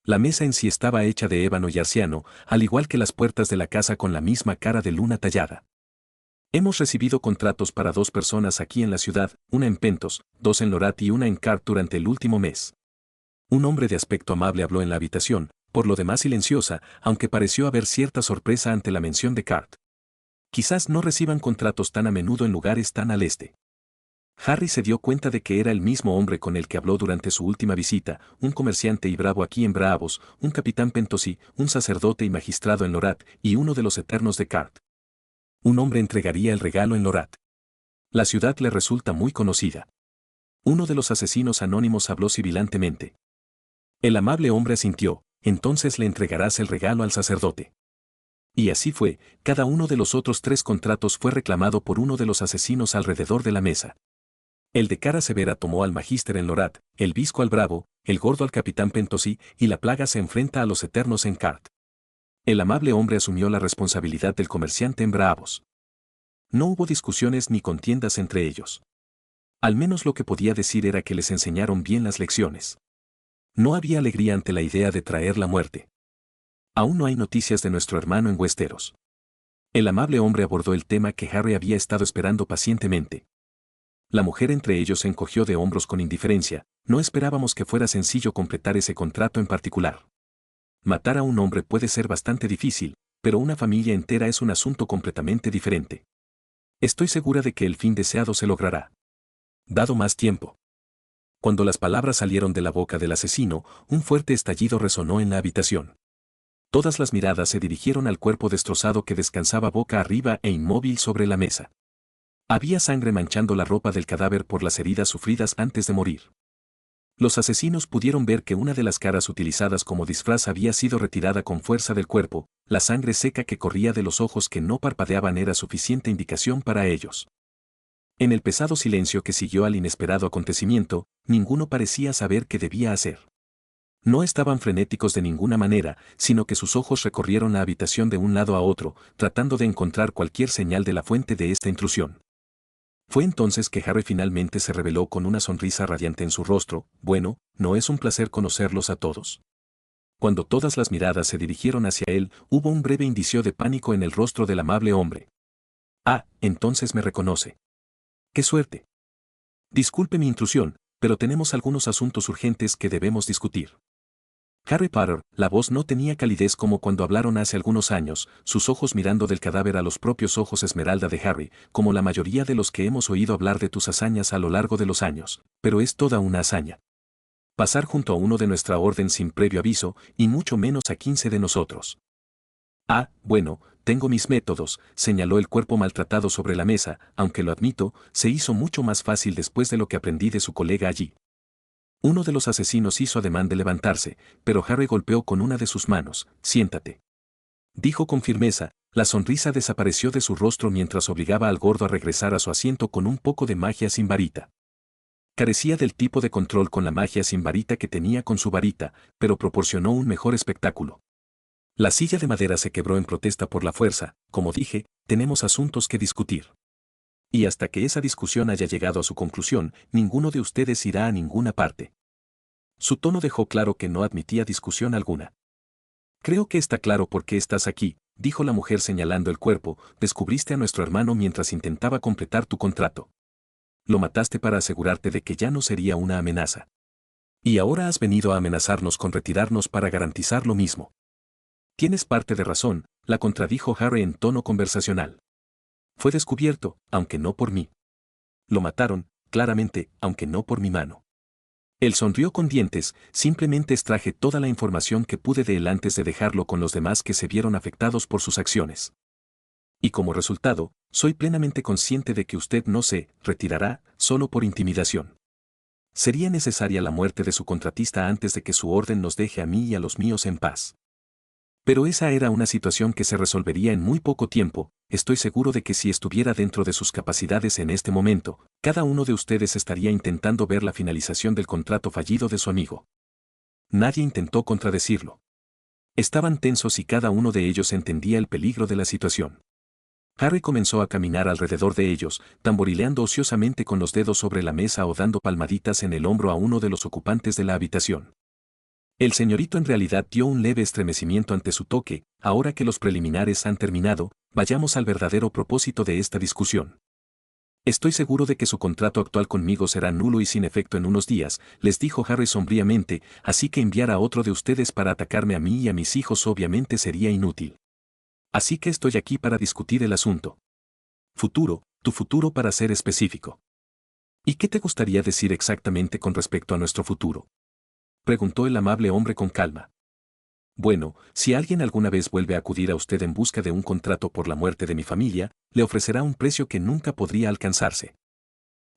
La mesa en sí estaba hecha de ébano y arciano, al igual que las puertas de la casa con la misma cara de luna tallada. Hemos recibido contratos para 2 personas aquí en la ciudad, una en Pentos, 2 en Lorat y una en Cart durante el último mes. Un hombre de aspecto amable habló en la habitación, por lo demás silenciosa, aunque pareció haber cierta sorpresa ante la mención de Cart. Quizás no reciban contratos tan a menudo en lugares tan al este. Harry se dio cuenta de que era el mismo hombre con el que habló durante su última visita, un comerciante y bravo aquí en Braavos, un capitán Pentosí, un sacerdote y magistrado en Lorat, y uno de los eternos de Cart. Un hombre entregaría el regalo en Lorat. La ciudad le resulta muy conocida. Uno de los asesinos anónimos habló sibilantemente. El amable hombre asintió, entonces le entregarás el regalo al sacerdote. Y así fue, cada uno de los otros 3 contratos fue reclamado por uno de los asesinos alrededor de la mesa. El de cara severa tomó al magíster en Lorat, el visco al bravo, el gordo al capitán Pentosí, y la plaga se enfrenta a los eternos en Cart. El amable hombre asumió la responsabilidad del comerciante en Braavos. No hubo discusiones ni contiendas entre ellos. Al menos lo que podía decir era que les enseñaron bien las lecciones. No había alegría ante la idea de traer la muerte. Aún no hay noticias de nuestro hermano en Westeros. El amable hombre abordó el tema que Harry había estado esperando pacientemente. La mujer entre ellos se encogió de hombros con indiferencia, no esperábamos que fuera sencillo completar ese contrato en particular. Matar a un hombre puede ser bastante difícil, pero una familia entera es un asunto completamente diferente. Estoy segura de que el fin deseado se logrará. Dado más tiempo. Cuando las palabras salieron de la boca del asesino, un fuerte estallido resonó en la habitación. Todas las miradas se dirigieron al cuerpo destrozado que descansaba boca arriba e inmóvil sobre la mesa. Había sangre manchando la ropa del cadáver por las heridas sufridas antes de morir. Los asesinos pudieron ver que una de las caras utilizadas como disfraz había sido retirada con fuerza del cuerpo, la sangre seca que corría de los ojos que no parpadeaban era suficiente indicación para ellos. En el pesado silencio que siguió al inesperado acontecimiento, ninguno parecía saber qué debía hacer. No estaban frenéticos de ninguna manera, sino que sus ojos recorrieron la habitación de un lado a otro, tratando de encontrar cualquier señal de la fuente de esta intrusión. Fue entonces que Harry finalmente se reveló con una sonrisa radiante en su rostro. Bueno, no es un placer conocerlos a todos. Cuando todas las miradas se dirigieron hacia él, hubo un breve indicio de pánico en el rostro del amable hombre. Ah, entonces me reconoce. ¡Qué suerte! Disculpe mi intrusión, pero tenemos algunos asuntos urgentes que debemos discutir. Harry Potter, la voz no tenía calidez como cuando hablaron hace algunos años, sus ojos mirando del cadáver a los propios ojos esmeralda de Harry, como la mayoría de los que hemos oído hablar de tus hazañas a lo largo de los años, pero es toda una hazaña. Pasar junto a uno de nuestra orden sin previo aviso, y mucho menos a 15 de nosotros. Ah, bueno, tengo mis métodos, señaló el cuerpo maltratado sobre la mesa, aunque lo admito, se hizo mucho más fácil después de lo que aprendí de su colega allí. Uno de los asesinos hizo ademán de levantarse, pero Harry golpeó con una de sus manos. Siéntate. Dijo con firmeza, la sonrisa desapareció de su rostro mientras obligaba al gordo a regresar a su asiento con un poco de magia sin varita. Carecía del tipo de control con la magia sin varita que tenía con su varita, pero proporcionó un mejor espectáculo. La silla de madera se quebró en protesta por la fuerza. Como dije, tenemos asuntos que discutir. Y hasta que esa discusión haya llegado a su conclusión, ninguno de ustedes irá a ninguna parte. Su tono dejó claro que no admitía discusión alguna. Creo que está claro por qué estás aquí, dijo la mujer señalando el cuerpo. Descubriste a nuestro hermano mientras intentaba completar tu contrato. Lo mataste para asegurarte de que ya no sería una amenaza. Y ahora has venido a amenazarnos con retirarnos para garantizar lo mismo. Tienes parte de razón, la contradijo Harry en tono conversacional. Fue descubierto, aunque no por mí. Lo mataron, claramente, aunque no por mi mano. Él sonrió con dientes, simplemente extraje toda la información que pude de él antes de dejarlo con los demás que se vieron afectados por sus acciones. Y como resultado, soy plenamente consciente de que usted no se retirará solo por intimidación. Sería necesaria la muerte de su contratista antes de que su orden nos deje a mí y a los míos en paz. Pero esa era una situación que se resolvería en muy poco tiempo. Estoy seguro de que si estuviera dentro de sus capacidades en este momento, cada uno de ustedes estaría intentando ver la finalización del contrato fallido de su amigo. Nadie intentó contradecirlo. Estaban tensos y cada uno de ellos entendía el peligro de la situación. Harry comenzó a caminar alrededor de ellos, tamborileando ociosamente con los dedos sobre la mesa o dando palmaditas en el hombro a uno de los ocupantes de la habitación. El señorito en realidad dio un leve estremecimiento ante su toque. Ahora que los preliminares han terminado, vayamos al verdadero propósito de esta discusión. Estoy seguro de que su contrato actual conmigo será nulo y sin efecto en unos días, les dijo Harry sombríamente, así que enviar a otro de ustedes para atacarme a mí y a mis hijos obviamente sería inútil. Así que estoy aquí para discutir el asunto. Futuro, tu futuro para ser específico. ¿Y qué te gustaría decir exactamente con respecto a nuestro futuro?, preguntó el amable hombre con calma. Bueno, si alguien alguna vez vuelve a acudir a usted en busca de un contrato por la muerte de mi familia, le ofrecerá un precio que nunca podría alcanzarse.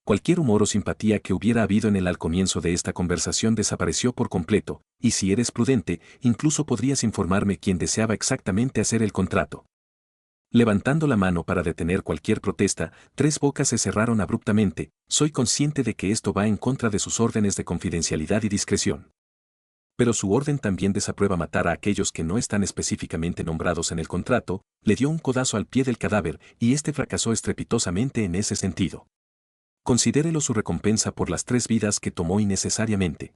Cualquier humor o simpatía que hubiera habido en él al comienzo de esta conversación desapareció por completo, y si eres prudente, incluso podrías informarme quién deseaba exactamente hacer el contrato. Levantando la mano para detener cualquier protesta, Tres Bocas se cerraron abruptamente. Soy consciente de que esto va en contra de sus órdenes de confidencialidad y discreción. Pero su orden también desaprueba matar a aquellos que no están específicamente nombrados en el contrato. Le dio un codazo al pie del cadáver, y este fracasó estrepitosamente en ese sentido. Considérelo su recompensa por las 3 vidas que tomó innecesariamente.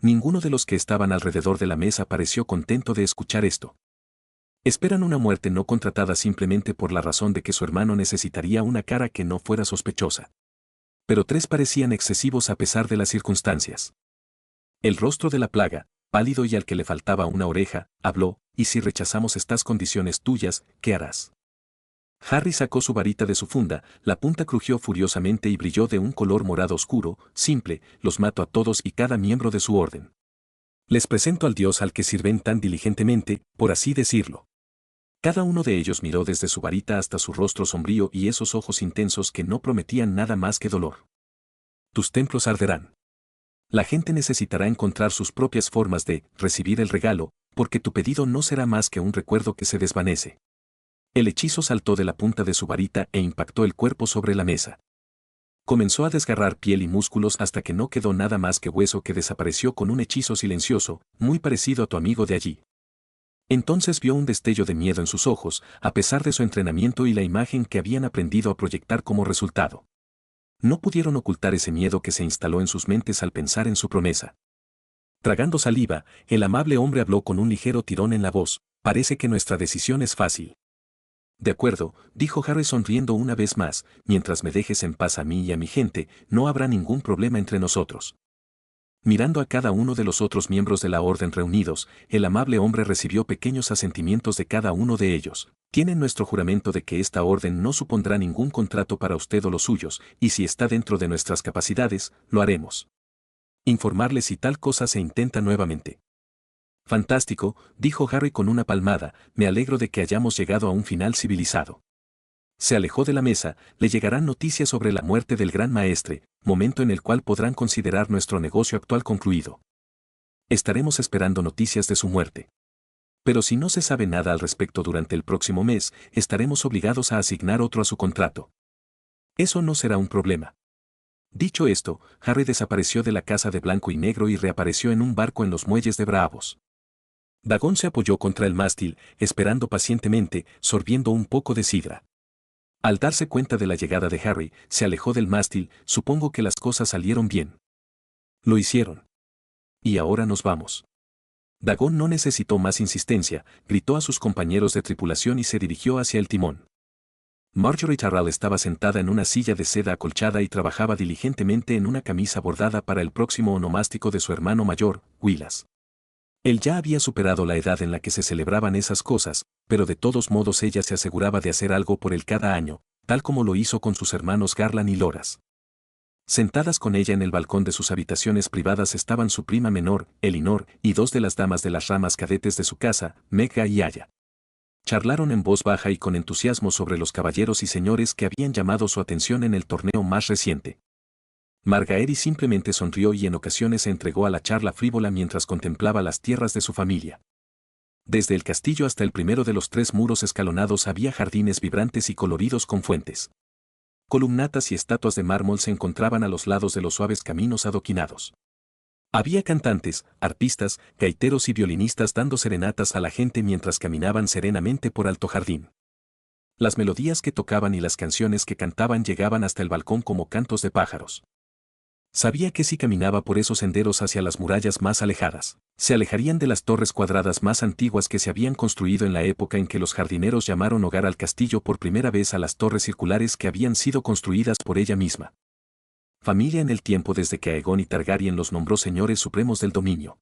Ninguno de los que estaban alrededor de la mesa pareció contento de escuchar esto. Esperan una muerte no contratada simplemente por la razón de que su hermano necesitaría una cara que no fuera sospechosa. Pero 3 parecían excesivos a pesar de las circunstancias. El rostro de la plaga, pálido y al que le faltaba una oreja, habló, «¿Y si rechazamos estas condiciones tuyas, qué harás?» Harry sacó su varita de su funda, la punta crujió furiosamente y brilló de un color morado oscuro, simple, «Los mato a todos y cada miembro de su orden. Les presento al dios al que sirven tan diligentemente, por así decirlo». Cada uno de ellos miró desde su varita hasta su rostro sombrío y esos ojos intensos que no prometían nada más que dolor. «Tus templos arderán. La gente necesitará encontrar sus propias formas de recibir el regalo, porque tu pedido no será más que un recuerdo que se desvanece». El hechizo saltó de la punta de su varita e impactó el cuerpo sobre la mesa. Comenzó a desgarrar piel y músculos hasta que no quedó nada más que hueso que desapareció con un hechizo silencioso, muy parecido a tu amigo de allí. Entonces vio un destello de miedo en sus ojos, a pesar de su entrenamiento y la imagen que habían aprendido a proyectar como resultado. No pudieron ocultar ese miedo que se instaló en sus mentes al pensar en su promesa. Tragando saliva, el amable hombre habló con un ligero tirón en la voz, «Parece que nuestra decisión es fácil». «De acuerdo», dijo Harry sonriendo una vez más, «mientras me dejes en paz a mí y a mi gente, no habrá ningún problema entre nosotros». Mirando a cada uno de los otros miembros de la orden reunidos, el amable hombre recibió pequeños asentimientos de cada uno de ellos. «Tienen nuestro juramento de que esta orden no supondrá ningún contrato para usted o los suyos, y si está dentro de nuestras capacidades, lo haremos. Informarles si tal cosa se intenta nuevamente». «Fantástico», dijo Harry con una palmada, «me alegro de que hayamos llegado a un final civilizado». Se alejó de la mesa, «Le llegarán noticias sobre la muerte del gran maestre, momento en el cual podrán considerar nuestro negocio actual concluido. Estaremos esperando noticias de su muerte. Pero si no se sabe nada al respecto durante el próximo mes, estaremos obligados a asignar otro a su contrato. Eso no será un problema». Dicho esto, Harry desapareció de la casa de blanco y negro y reapareció en un barco en los muelles de Bravos. Dagón se apoyó contra el mástil, esperando pacientemente, sorbiendo un poco de sidra. Al darse cuenta de la llegada de Harry, se alejó del mástil, «Supongo que las cosas salieron bien». «Lo hicieron. Y ahora nos vamos». Dagón no necesitó más insistencia, gritó a sus compañeros de tripulación y se dirigió hacia el timón. Marjorie Tyrrell estaba sentada en una silla de seda acolchada y trabajaba diligentemente en una camisa bordada para el próximo onomástico de su hermano mayor, Willas. Él ya había superado la edad en la que se celebraban esas cosas, pero de todos modos ella se aseguraba de hacer algo por él cada año, tal como lo hizo con sus hermanos Garland y Loras. Sentadas con ella en el balcón de sus habitaciones privadas estaban su prima menor, Elinor, y dos de las damas de las ramas cadetes de su casa, Megha y Aya. Charlaron en voz baja y con entusiasmo sobre los caballeros y señores que habían llamado su atención en el torneo más reciente. Margaery simplemente sonrió y en ocasiones se entregó a la charla frívola mientras contemplaba las tierras de su familia. Desde el castillo hasta el primero de los 3 muros escalonados había jardines vibrantes y coloridos con fuentes. Columnatas y estatuas de mármol se encontraban a los lados de los suaves caminos adoquinados. Había cantantes, arpistas, gaiteros y violinistas dando serenatas a la gente mientras caminaban serenamente por Alto Jardín. Las melodías que tocaban y las canciones que cantaban llegaban hasta el balcón como cantos de pájaros. Sabía que si caminaba por esos senderos hacia las murallas más alejadas, se alejarían de las torres cuadradas más antiguas que se habían construido en la época en que los jardineros llamaron hogar al castillo por primera vez a las torres circulares que habían sido construidas por ella misma. Familia en el tiempo desde que Aegon y Targaryen los nombró señores supremos del dominio.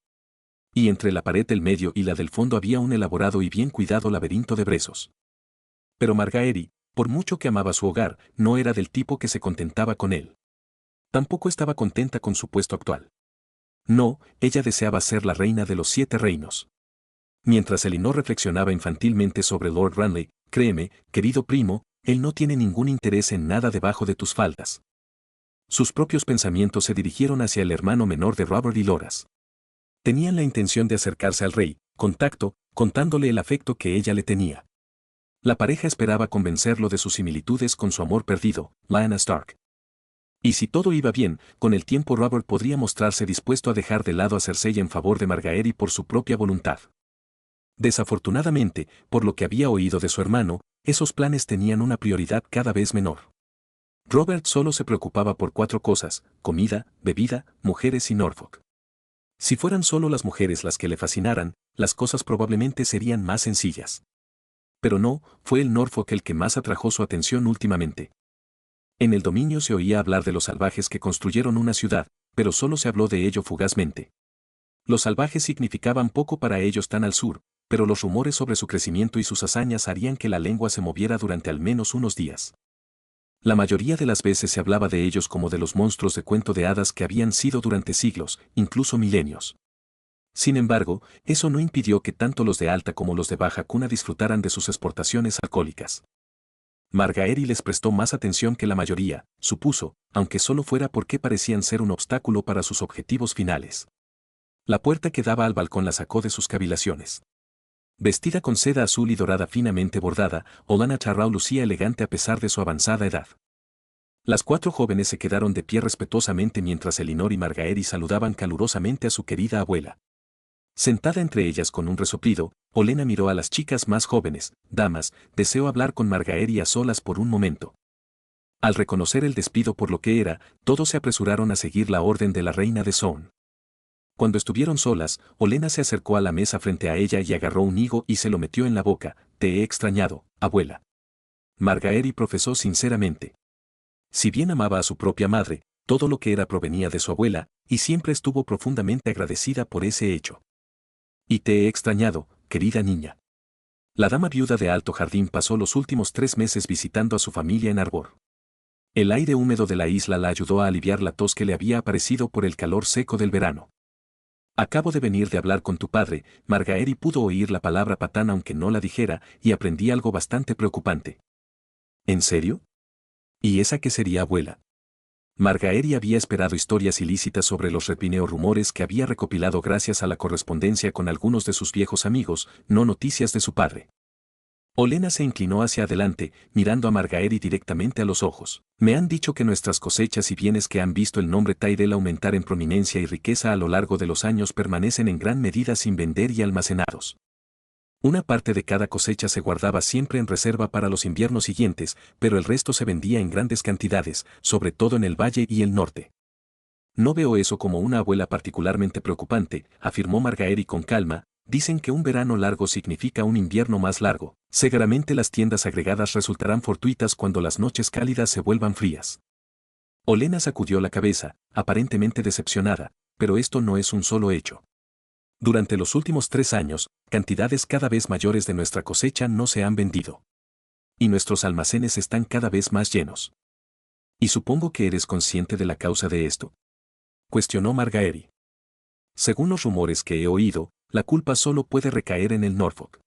Y entre la pared del medio y la del fondo había un elaborado y bien cuidado laberinto de brezos. Pero Margaery, por mucho que amaba su hogar, no era del tipo que se contentaba con él. Tampoco estaba contenta con su puesto actual. No, ella deseaba ser la reina de los 7 reinos. Mientras Elinor reflexionaba infantilmente sobre Lord Ranley, créeme, querido primo, él no tiene ningún interés en nada debajo de tus faldas. Sus propios pensamientos se dirigieron hacia el hermano menor de Robert y Loras. Tenían la intención de acercarse al rey, contándole el afecto que ella le tenía. La pareja esperaba convencerlo de sus similitudes con su amor perdido, Lyanna Stark. Y si todo iba bien, con el tiempo Robert podría mostrarse dispuesto a dejar de lado a Cersei en favor de Margaery por su propia voluntad. Desafortunadamente, por lo que había oído de su hermano, esos planes tenían una prioridad cada vez menor. Robert solo se preocupaba por 4 cosas: comida, bebida, mujeres y Norfolk. Si fueran solo las mujeres las que le fascinaran, las cosas probablemente serían más sencillas. Pero no, fue el Norfolk el que más atrajo su atención últimamente. En el dominio se oía hablar de los salvajes que construyeron una ciudad, pero solo se habló de ello fugazmente. Los salvajes significaban poco para ellos tan al sur, pero los rumores sobre su crecimiento y sus hazañas harían que la lengua se moviera durante al menos unos días. La mayoría de las veces se hablaba de ellos como de los monstruos de cuento de hadas que habían sido durante siglos, incluso milenios. Sin embargo, eso no impidió que tanto los de alta como los de baja cuna disfrutaran de sus exportaciones alcohólicas. Margaery les prestó más atención que la mayoría, supuso, aunque solo fuera porque parecían ser un obstáculo para sus objetivos finales. La puerta que daba al balcón la sacó de sus cavilaciones. Vestida con seda azul y dorada finamente bordada, Olenna Tyrell lucía elegante a pesar de su avanzada edad. Las 4 jóvenes se quedaron de pie respetuosamente mientras Elinor y Margaery saludaban calurosamente a su querida abuela. Sentada entre ellas con un resoplido, Olenna miró a las chicas más jóvenes. Damas, deseo hablar con Margaery a solas por un momento. Al reconocer el despido por lo que era, todos se apresuraron a seguir la orden de la reina de Sohn. Cuando estuvieron solas, Olenna se acercó a la mesa frente a ella y agarró un higo y se lo metió en la boca. Te he extrañado, abuela. Margaery profesó sinceramente. Si bien amaba a su propia madre, todo lo que era provenía de su abuela, y siempre estuvo profundamente agradecida por ese hecho. Y te he extrañado, querida niña. La dama viuda de Alto Jardín pasó los últimos 3 meses visitando a su familia en Arbor. El aire húmedo de la isla la ayudó a aliviar la tos que le había aparecido por el calor seco del verano. Acabo de venir de hablar con tu padre. Margaery pudo oír la palabra patán aunque no la dijera, y aprendí algo bastante preocupante. ¿En serio? ¿Y esa qué sería, abuela? Margaery había esperado historias ilícitas sobre los reptineos rumores que había recopilado gracias a la correspondencia con algunos de sus viejos amigos, no noticias de su padre. Olenna se inclinó hacia adelante, mirando a Margaery directamente a los ojos. Me han dicho que nuestras cosechas y bienes que han visto el nombre Tyrell aumentar en prominencia y riqueza a lo largo de los años permanecen en gran medida sin vender y almacenados. Una parte de cada cosecha se guardaba siempre en reserva para los inviernos siguientes, pero el resto se vendía en grandes cantidades, sobre todo en el valle y el norte. No veo eso como una abuela particularmente preocupante, afirmó Margaery con calma. Dicen que un verano largo significa un invierno más largo. Seguramente las tiendas agregadas resultarán fortuitas cuando las noches cálidas se vuelvan frías. Olenna sacudió la cabeza, aparentemente decepcionada, pero esto no es un solo hecho. Durante los últimos 3 años, cantidades cada vez mayores de nuestra cosecha no se han vendido. Y nuestros almacenes están cada vez más llenos. ¿Y supongo que eres consciente de la causa de esto?, cuestionó Margaery. Según los rumores que he oído, la culpa solo puede recaer en el Norfolk.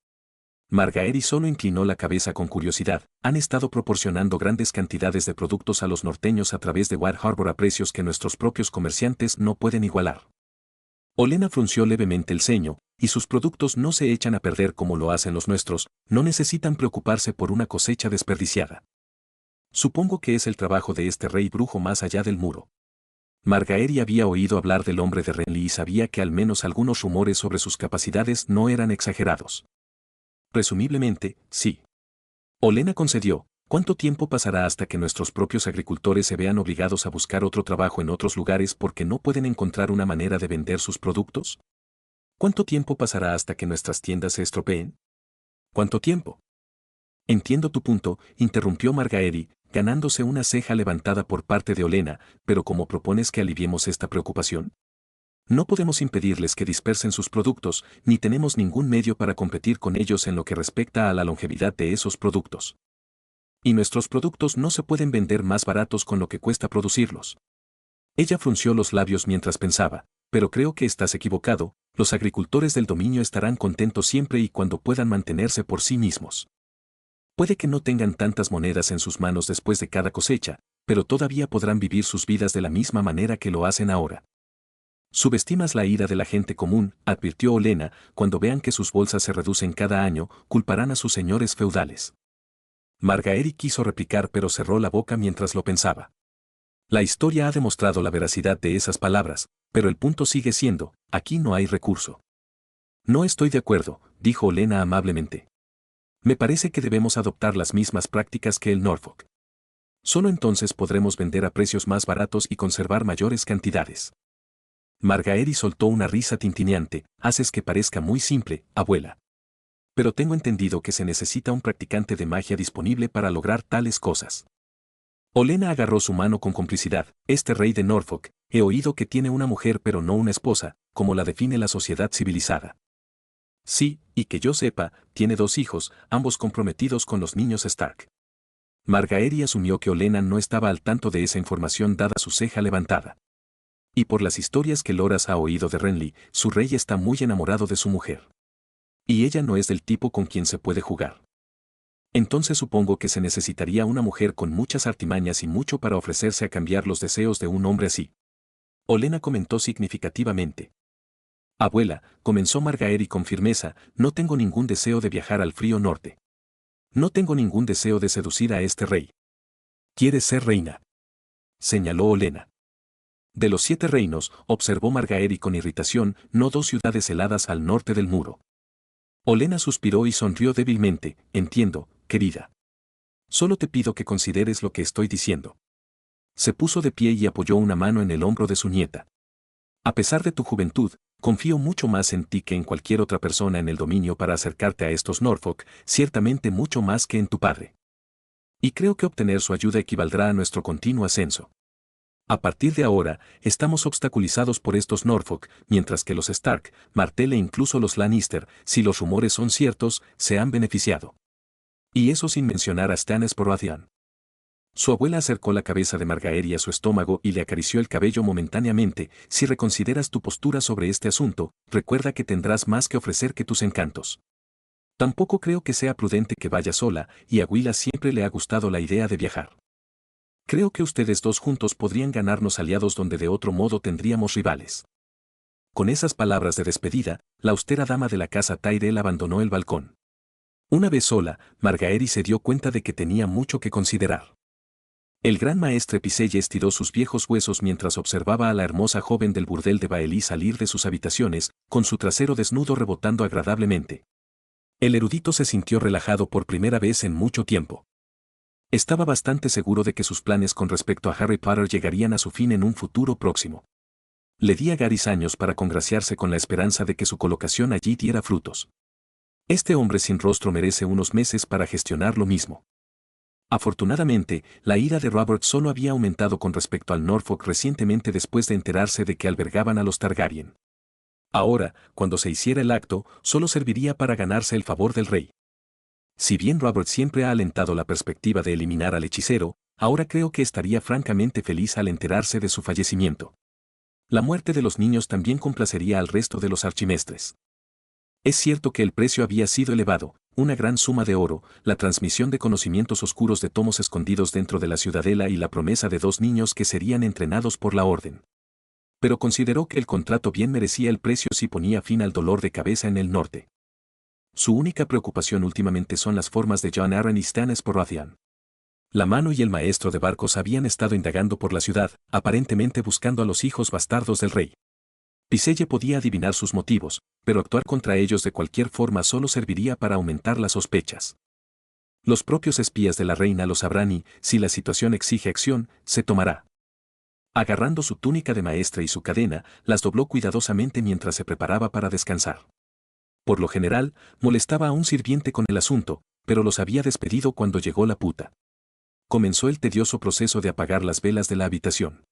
Margaery solo inclinó la cabeza con curiosidad. Han estado proporcionando grandes cantidades de productos a los norteños a través de White Harbor a precios que nuestros propios comerciantes no pueden igualar. Olenna frunció levemente el ceño, y sus productos no se echan a perder como lo hacen los nuestros, no necesitan preocuparse por una cosecha desperdiciada. Supongo que es el trabajo de este rey brujo más allá del muro. Margaery había oído hablar del hombre de Renly y sabía que al menos algunos rumores sobre sus capacidades no eran exagerados. Presumiblemente, sí. Olenna concedió. ¿Cuánto tiempo pasará hasta que nuestros propios agricultores se vean obligados a buscar otro trabajo en otros lugares porque no pueden encontrar una manera de vender sus productos? ¿Cuánto tiempo pasará hasta que nuestras tiendas se estropeen? ¿Cuánto tiempo? Entiendo tu punto, interrumpió Margaery, ganándose una ceja levantada por parte de Olenna, pero ¿cómo propones que aliviemos esta preocupación? No podemos impedirles que dispersen sus productos, ni tenemos ningún medio para competir con ellos en lo que respecta a la longevidad de esos productos. Y nuestros productos no se pueden vender más baratos con lo que cuesta producirlos. Ella frunció los labios mientras pensaba, pero creo que estás equivocado, los agricultores del dominio estarán contentos siempre y cuando puedan mantenerse por sí mismos. Puede que no tengan tantas monedas en sus manos después de cada cosecha, pero todavía podrán vivir sus vidas de la misma manera que lo hacen ahora. Subestimas la ira de la gente común, advirtió Olenna, cuando vean que sus bolsas se reducen cada año, culparán a sus señores feudales. Margaery quiso replicar pero cerró la boca mientras lo pensaba. La historia ha demostrado la veracidad de esas palabras, pero el punto sigue siendo, aquí no hay recurso. No estoy de acuerdo, dijo Olenna amablemente. Me parece que debemos adoptar las mismas prácticas que el Norfolk. Solo entonces podremos vender a precios más baratos y conservar mayores cantidades. Margaery soltó una risa tintineante. Haces que parezca muy simple, abuela. Pero tengo entendido que se necesita un practicante de magia disponible para lograr tales cosas. Olenna agarró su mano con complicidad. Este rey de Norfolk, he oído que tiene una mujer pero no una esposa, como la define la sociedad civilizada. Sí, y que yo sepa, tiene 2 hijos, ambos comprometidos con los niños Stark. Margaery asumió que Olenna no estaba al tanto de esa información dada su ceja levantada. Y por las historias que Loras ha oído de Renly, su rey está muy enamorado de su mujer. Y ella no es del tipo con quien se puede jugar. Entonces supongo que se necesitaría una mujer con muchas artimañas y mucho para ofrecerse a cambiar los deseos de un hombre así. Olenna comentó significativamente. Abuela, comenzó Margaery con firmeza, no tengo ningún deseo de viajar al frío norte. No tengo ningún deseo de seducir a este rey. ¿Quieres ser reina?, señaló Olenna. De los 7 reinos, observó Margaery con irritación, no 2 ciudades heladas al norte del muro. Olenna suspiró y sonrió débilmente, entiendo, querida. Solo te pido que consideres lo que estoy diciendo. Se puso de pie y apoyó una mano en el hombro de su nieta. A pesar de tu juventud, confío mucho más en ti que en cualquier otra persona en el dominio para acercarte a estos Norfolk, ciertamente mucho más que en tu padre. Y creo que obtener su ayuda equivaldrá a nuestro continuo ascenso. A partir de ahora, estamos obstaculizados por estos Norfolk, mientras que los Stark, Martell e incluso los Lannister, si los rumores son ciertos, se han beneficiado. Y eso sin mencionar a Stannis Baratheon. Su abuela acercó la cabeza de Margaery a su estómago y le acarició el cabello momentáneamente. Si reconsideras tu postura sobre este asunto, recuerda que tendrás más que ofrecer que tus encantos. Tampoco creo que sea prudente que vaya sola, y a Wylla siempre le ha gustado la idea de viajar. Creo que ustedes 2 juntos podrían ganarnos aliados donde de otro modo tendríamos rivales. Con esas palabras de despedida, la austera dama de la casa Tyrell abandonó el balcón. Una vez sola, Margaery se dio cuenta de que tenía mucho que considerar. El gran maestre Piselle estiró sus viejos huesos mientras observaba a la hermosa joven del burdel de Baelí salir de sus habitaciones, con su trasero desnudo rebotando agradablemente. El erudito se sintió relajado por primera vez en mucho tiempo. Estaba bastante seguro de que sus planes con respecto a Harry Potter llegarían a su fin en un futuro próximo. Le di a Garys años para congraciarse con la esperanza de que su colocación allí diera frutos. Este hombre sin rostro merece unos meses para gestionar lo mismo. Afortunadamente, la ira de Robert solo había aumentado con respecto al Norfolk recientemente después de enterarse de que albergaban a los Targaryen. Ahora, cuando se hiciera el acto, solo serviría para ganarse el favor del rey. Si bien Robert siempre ha alentado la perspectiva de eliminar al hechicero, ahora creo que estaría francamente feliz al enterarse de su fallecimiento. La muerte de los niños también complacería al resto de los archimestres. Es cierto que el precio había sido elevado, una gran suma de oro, la transmisión de conocimientos oscuros de tomos escondidos dentro de la ciudadela y la promesa de 2 niños que serían entrenados por la orden. Pero consideró que el contrato bien merecía el precio si ponía fin al dolor de cabeza en el norte. Su única preocupación últimamente son las formas de Jon Arryn y Stannis Baratheon. La mano y el maestro de barcos habían estado indagando por la ciudad, aparentemente buscando a los hijos bastardos del rey. Piselle podía adivinar sus motivos, pero actuar contra ellos de cualquier forma solo serviría para aumentar las sospechas. Los propios espías de la reina lo sabrán y, si la situación exige acción, se tomará. Agarrando su túnica de maestra y su cadena, las dobló cuidadosamente mientras se preparaba para descansar. Por lo general, molestaba a un sirviente con el asunto, pero los había despedido cuando llegó la puta. Comenzó el tedioso proceso de apagar las velas de la habitación.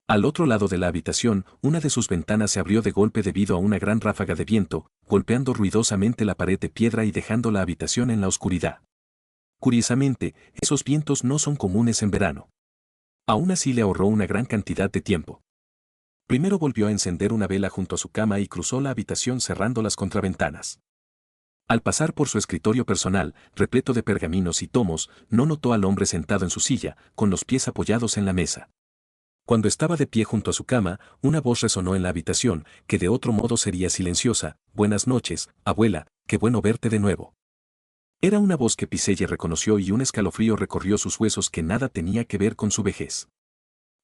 Al otro lado de la habitación, una de sus ventanas se abrió de golpe debido a una gran ráfaga de viento, golpeando ruidosamente la pared de piedra y dejando la habitación en la oscuridad. Curiosamente, esos vientos no son comunes en verano. Aún así le ahorró una gran cantidad de tiempo. Primero volvió a encender una vela junto a su cama y cruzó la habitación cerrando las contraventanas. Al pasar por su escritorio personal, repleto de pergaminos y tomos, no notó al hombre sentado en su silla, con los pies apoyados en la mesa. Cuando estaba de pie junto a su cama, una voz resonó en la habitación, que de otro modo sería silenciosa: «Buenas noches, abuela, qué bueno verte de nuevo». Era una voz que Piselle reconoció y un escalofrío recorrió sus huesos que nada tenía que ver con su vejez.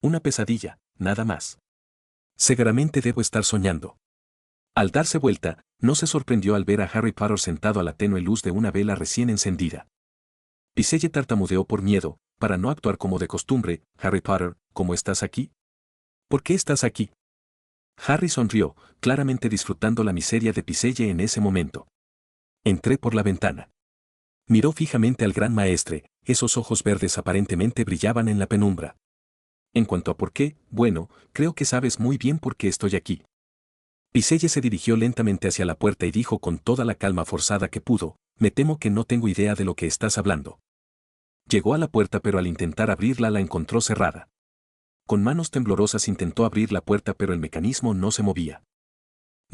Una pesadilla, nada más. Seguramente debo estar soñando. Al darse vuelta, no se sorprendió al ver a Harry Potter sentado a la tenue luz de una vela recién encendida. Piselle tartamudeó por miedo, para no actuar como de costumbre: «Harry Potter, ¿cómo estás aquí? ¿Por qué estás aquí?». Harry sonrió, claramente disfrutando la miseria de Piselle en ese momento. «Entré por la ventana». Miró fijamente al gran maestre, esos ojos verdes aparentemente brillaban en la penumbra. «En cuanto a por qué, bueno, creo que sabes muy bien por qué estoy aquí». Piselle se dirigió lentamente hacia la puerta y dijo con toda la calma forzada que pudo, me temo que no tengo idea de lo que estás hablando. Llegó a la puerta pero al intentar abrirla la encontró cerrada. Con manos temblorosas intentó abrir la puerta pero el mecanismo no se movía.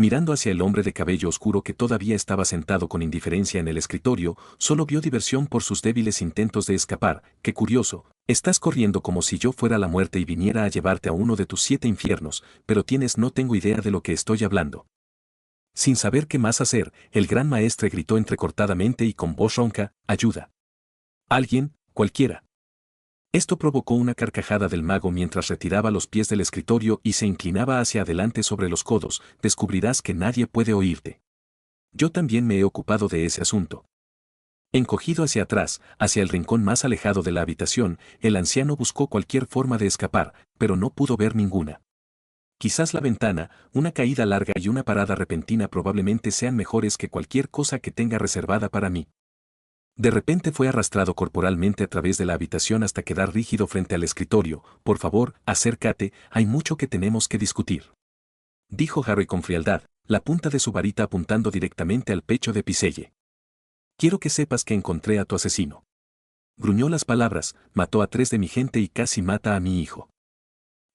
Mirando hacia el hombre de cabello oscuro que todavía estaba sentado con indiferencia en el escritorio, solo vio diversión por sus débiles intentos de escapar. Qué curioso, estás corriendo como si yo fuera la muerte y viniera a llevarte a uno de tus 7 infiernos, pero no tengo idea de lo que estoy hablando. Sin saber qué más hacer, el gran maestre gritó entrecortadamente y con voz ronca, ayuda. Alguien, cualquiera. Esto provocó una carcajada del mago mientras retiraba los pies del escritorio y se inclinaba hacia adelante sobre los codos. Descubrirás que nadie puede oírte. Yo también me he ocupado de ese asunto. Encogido hacia atrás, hacia el rincón más alejado de la habitación, el anciano buscó cualquier forma de escapar, pero no pudo ver ninguna. Quizás la ventana, una caída larga y una parada repentina probablemente sean mejores que cualquier cosa que tenga reservada para mí. De repente fue arrastrado corporalmente a través de la habitación hasta quedar rígido frente al escritorio. Por favor, acércate, hay mucho que tenemos que discutir. Dijo Harry con frialdad, la punta de su varita apuntando directamente al pecho de Piselle. Quiero que sepas que encontré a tu asesino. Gruñó las palabras, mató a 3 de mi gente y casi mata a mi hijo.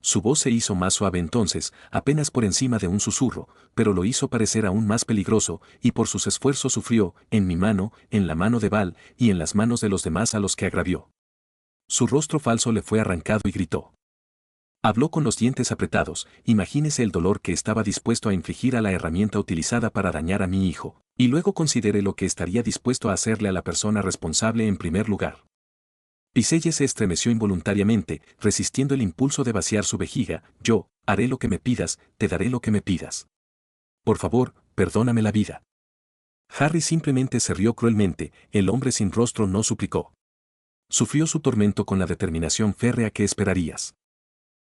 Su voz se hizo más suave entonces, apenas por encima de un susurro, pero lo hizo parecer aún más peligroso, y por sus esfuerzos sufrió, en mi mano, en la mano de Val, y en las manos de los demás a los que agravió. Su rostro falso le fue arrancado y gritó. Habló con los dientes apretados, imagínese el dolor que estaba dispuesto a infligir a la herramienta utilizada para dañar a mi hijo, y luego considere lo que estaría dispuesto a hacerle a la persona responsable en primer lugar. Piselle se estremeció involuntariamente, resistiendo el impulso de vaciar su vejiga. Yo, haré lo que me pidas, te daré lo que me pidas. Por favor, perdóname la vida. Harry simplemente se rió cruelmente, el hombre sin rostro no suplicó. Sufrió su tormento con la determinación férrea que esperarías.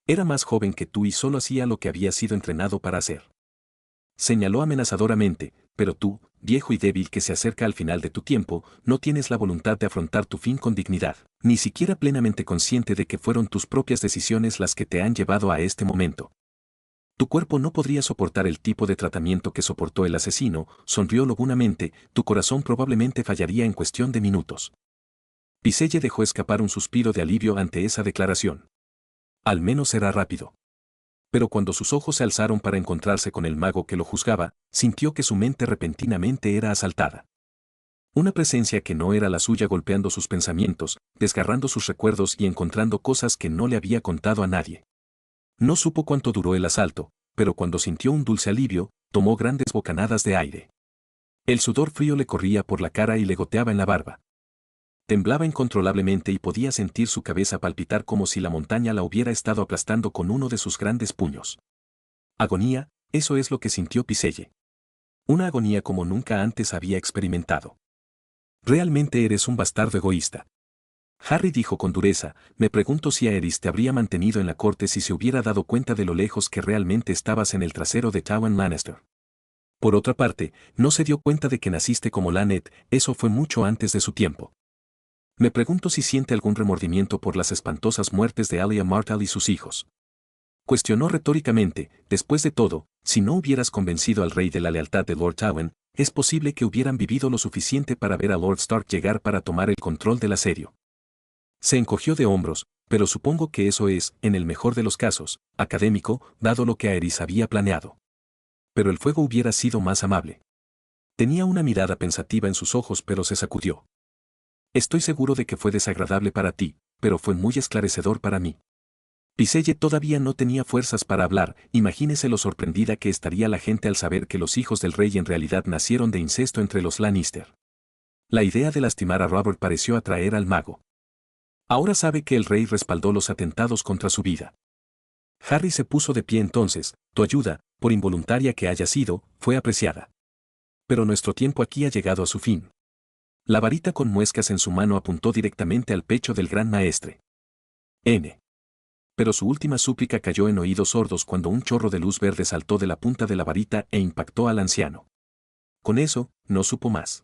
Era más joven que tú y solo hacía lo que había sido entrenado para hacer. Señaló amenazadoramente, pero tú, viejo y débil que se acerca al final de tu tiempo, no tienes la voluntad de afrontar tu fin con dignidad, ni siquiera plenamente consciente de que fueron tus propias decisiones las que te han llevado a este momento. Tu cuerpo no podría soportar el tipo de tratamiento que soportó el asesino, sonrió lobunamente, tu corazón probablemente fallaría en cuestión de minutos. Piselle dejó escapar un suspiro de alivio ante esa declaración. Al menos será rápido. Pero cuando sus ojos se alzaron para encontrarse con el mago que lo juzgaba, sintió que su mente repentinamente era asaltada. Una presencia que no era la suya golpeando sus pensamientos, desgarrando sus recuerdos y encontrando cosas que no le había contado a nadie. No supo cuánto duró el asalto, pero cuando sintió un dulce alivio, tomó grandes bocanadas de aire. El sudor frío le corría por la cara y le goteaba en la barba. Temblaba incontrolablemente y podía sentir su cabeza palpitar como si la montaña la hubiera estado aplastando con uno de sus grandes puños. Agonía, eso es lo que sintió Piselle. Una agonía como nunca antes había experimentado. Realmente eres un bastardo egoísta. Harry dijo con dureza, me pregunto si Aerys te habría mantenido en la corte si se hubiera dado cuenta de lo lejos que realmente estabas en el trasero de Tywin Lannister. Por otra parte, no se dio cuenta de que naciste como Laneth, eso fue mucho antes de su tiempo. Me pregunto si siente algún remordimiento por las espantosas muertes de Alia Martell y sus hijos. Cuestionó retóricamente, después de todo, si no hubieras convencido al rey de la lealtad de Lord Tywin, es posible que hubieran vivido lo suficiente para ver a Lord Stark llegar para tomar el control del asedio. Se encogió de hombros, pero supongo que eso es, en el mejor de los casos, académico, dado lo que Aerys había planeado. Pero el fuego hubiera sido más amable. Tenía una mirada pensativa en sus ojos pero se sacudió. Estoy seguro de que fue desagradable para ti, pero fue muy esclarecedor para mí. Piselle todavía no tenía fuerzas para hablar, imagínese lo sorprendida que estaría la gente al saber que los hijos del rey en realidad nacieron de incesto entre los Lannister. La idea de lastimar a Robert pareció atraer al mago. Ahora sabe que el rey respaldó los atentados contra su vida. Harry se puso de pie entonces, tu ayuda, por involuntaria que haya sido, fue apreciada. Pero nuestro tiempo aquí ha llegado a su fin. La varita con muescas en su mano apuntó directamente al pecho del gran maestre. Pero su última súplica cayó en oídos sordos cuando un chorro de luz verde saltó de la punta de la varita e impactó al anciano. Con eso, no supo más.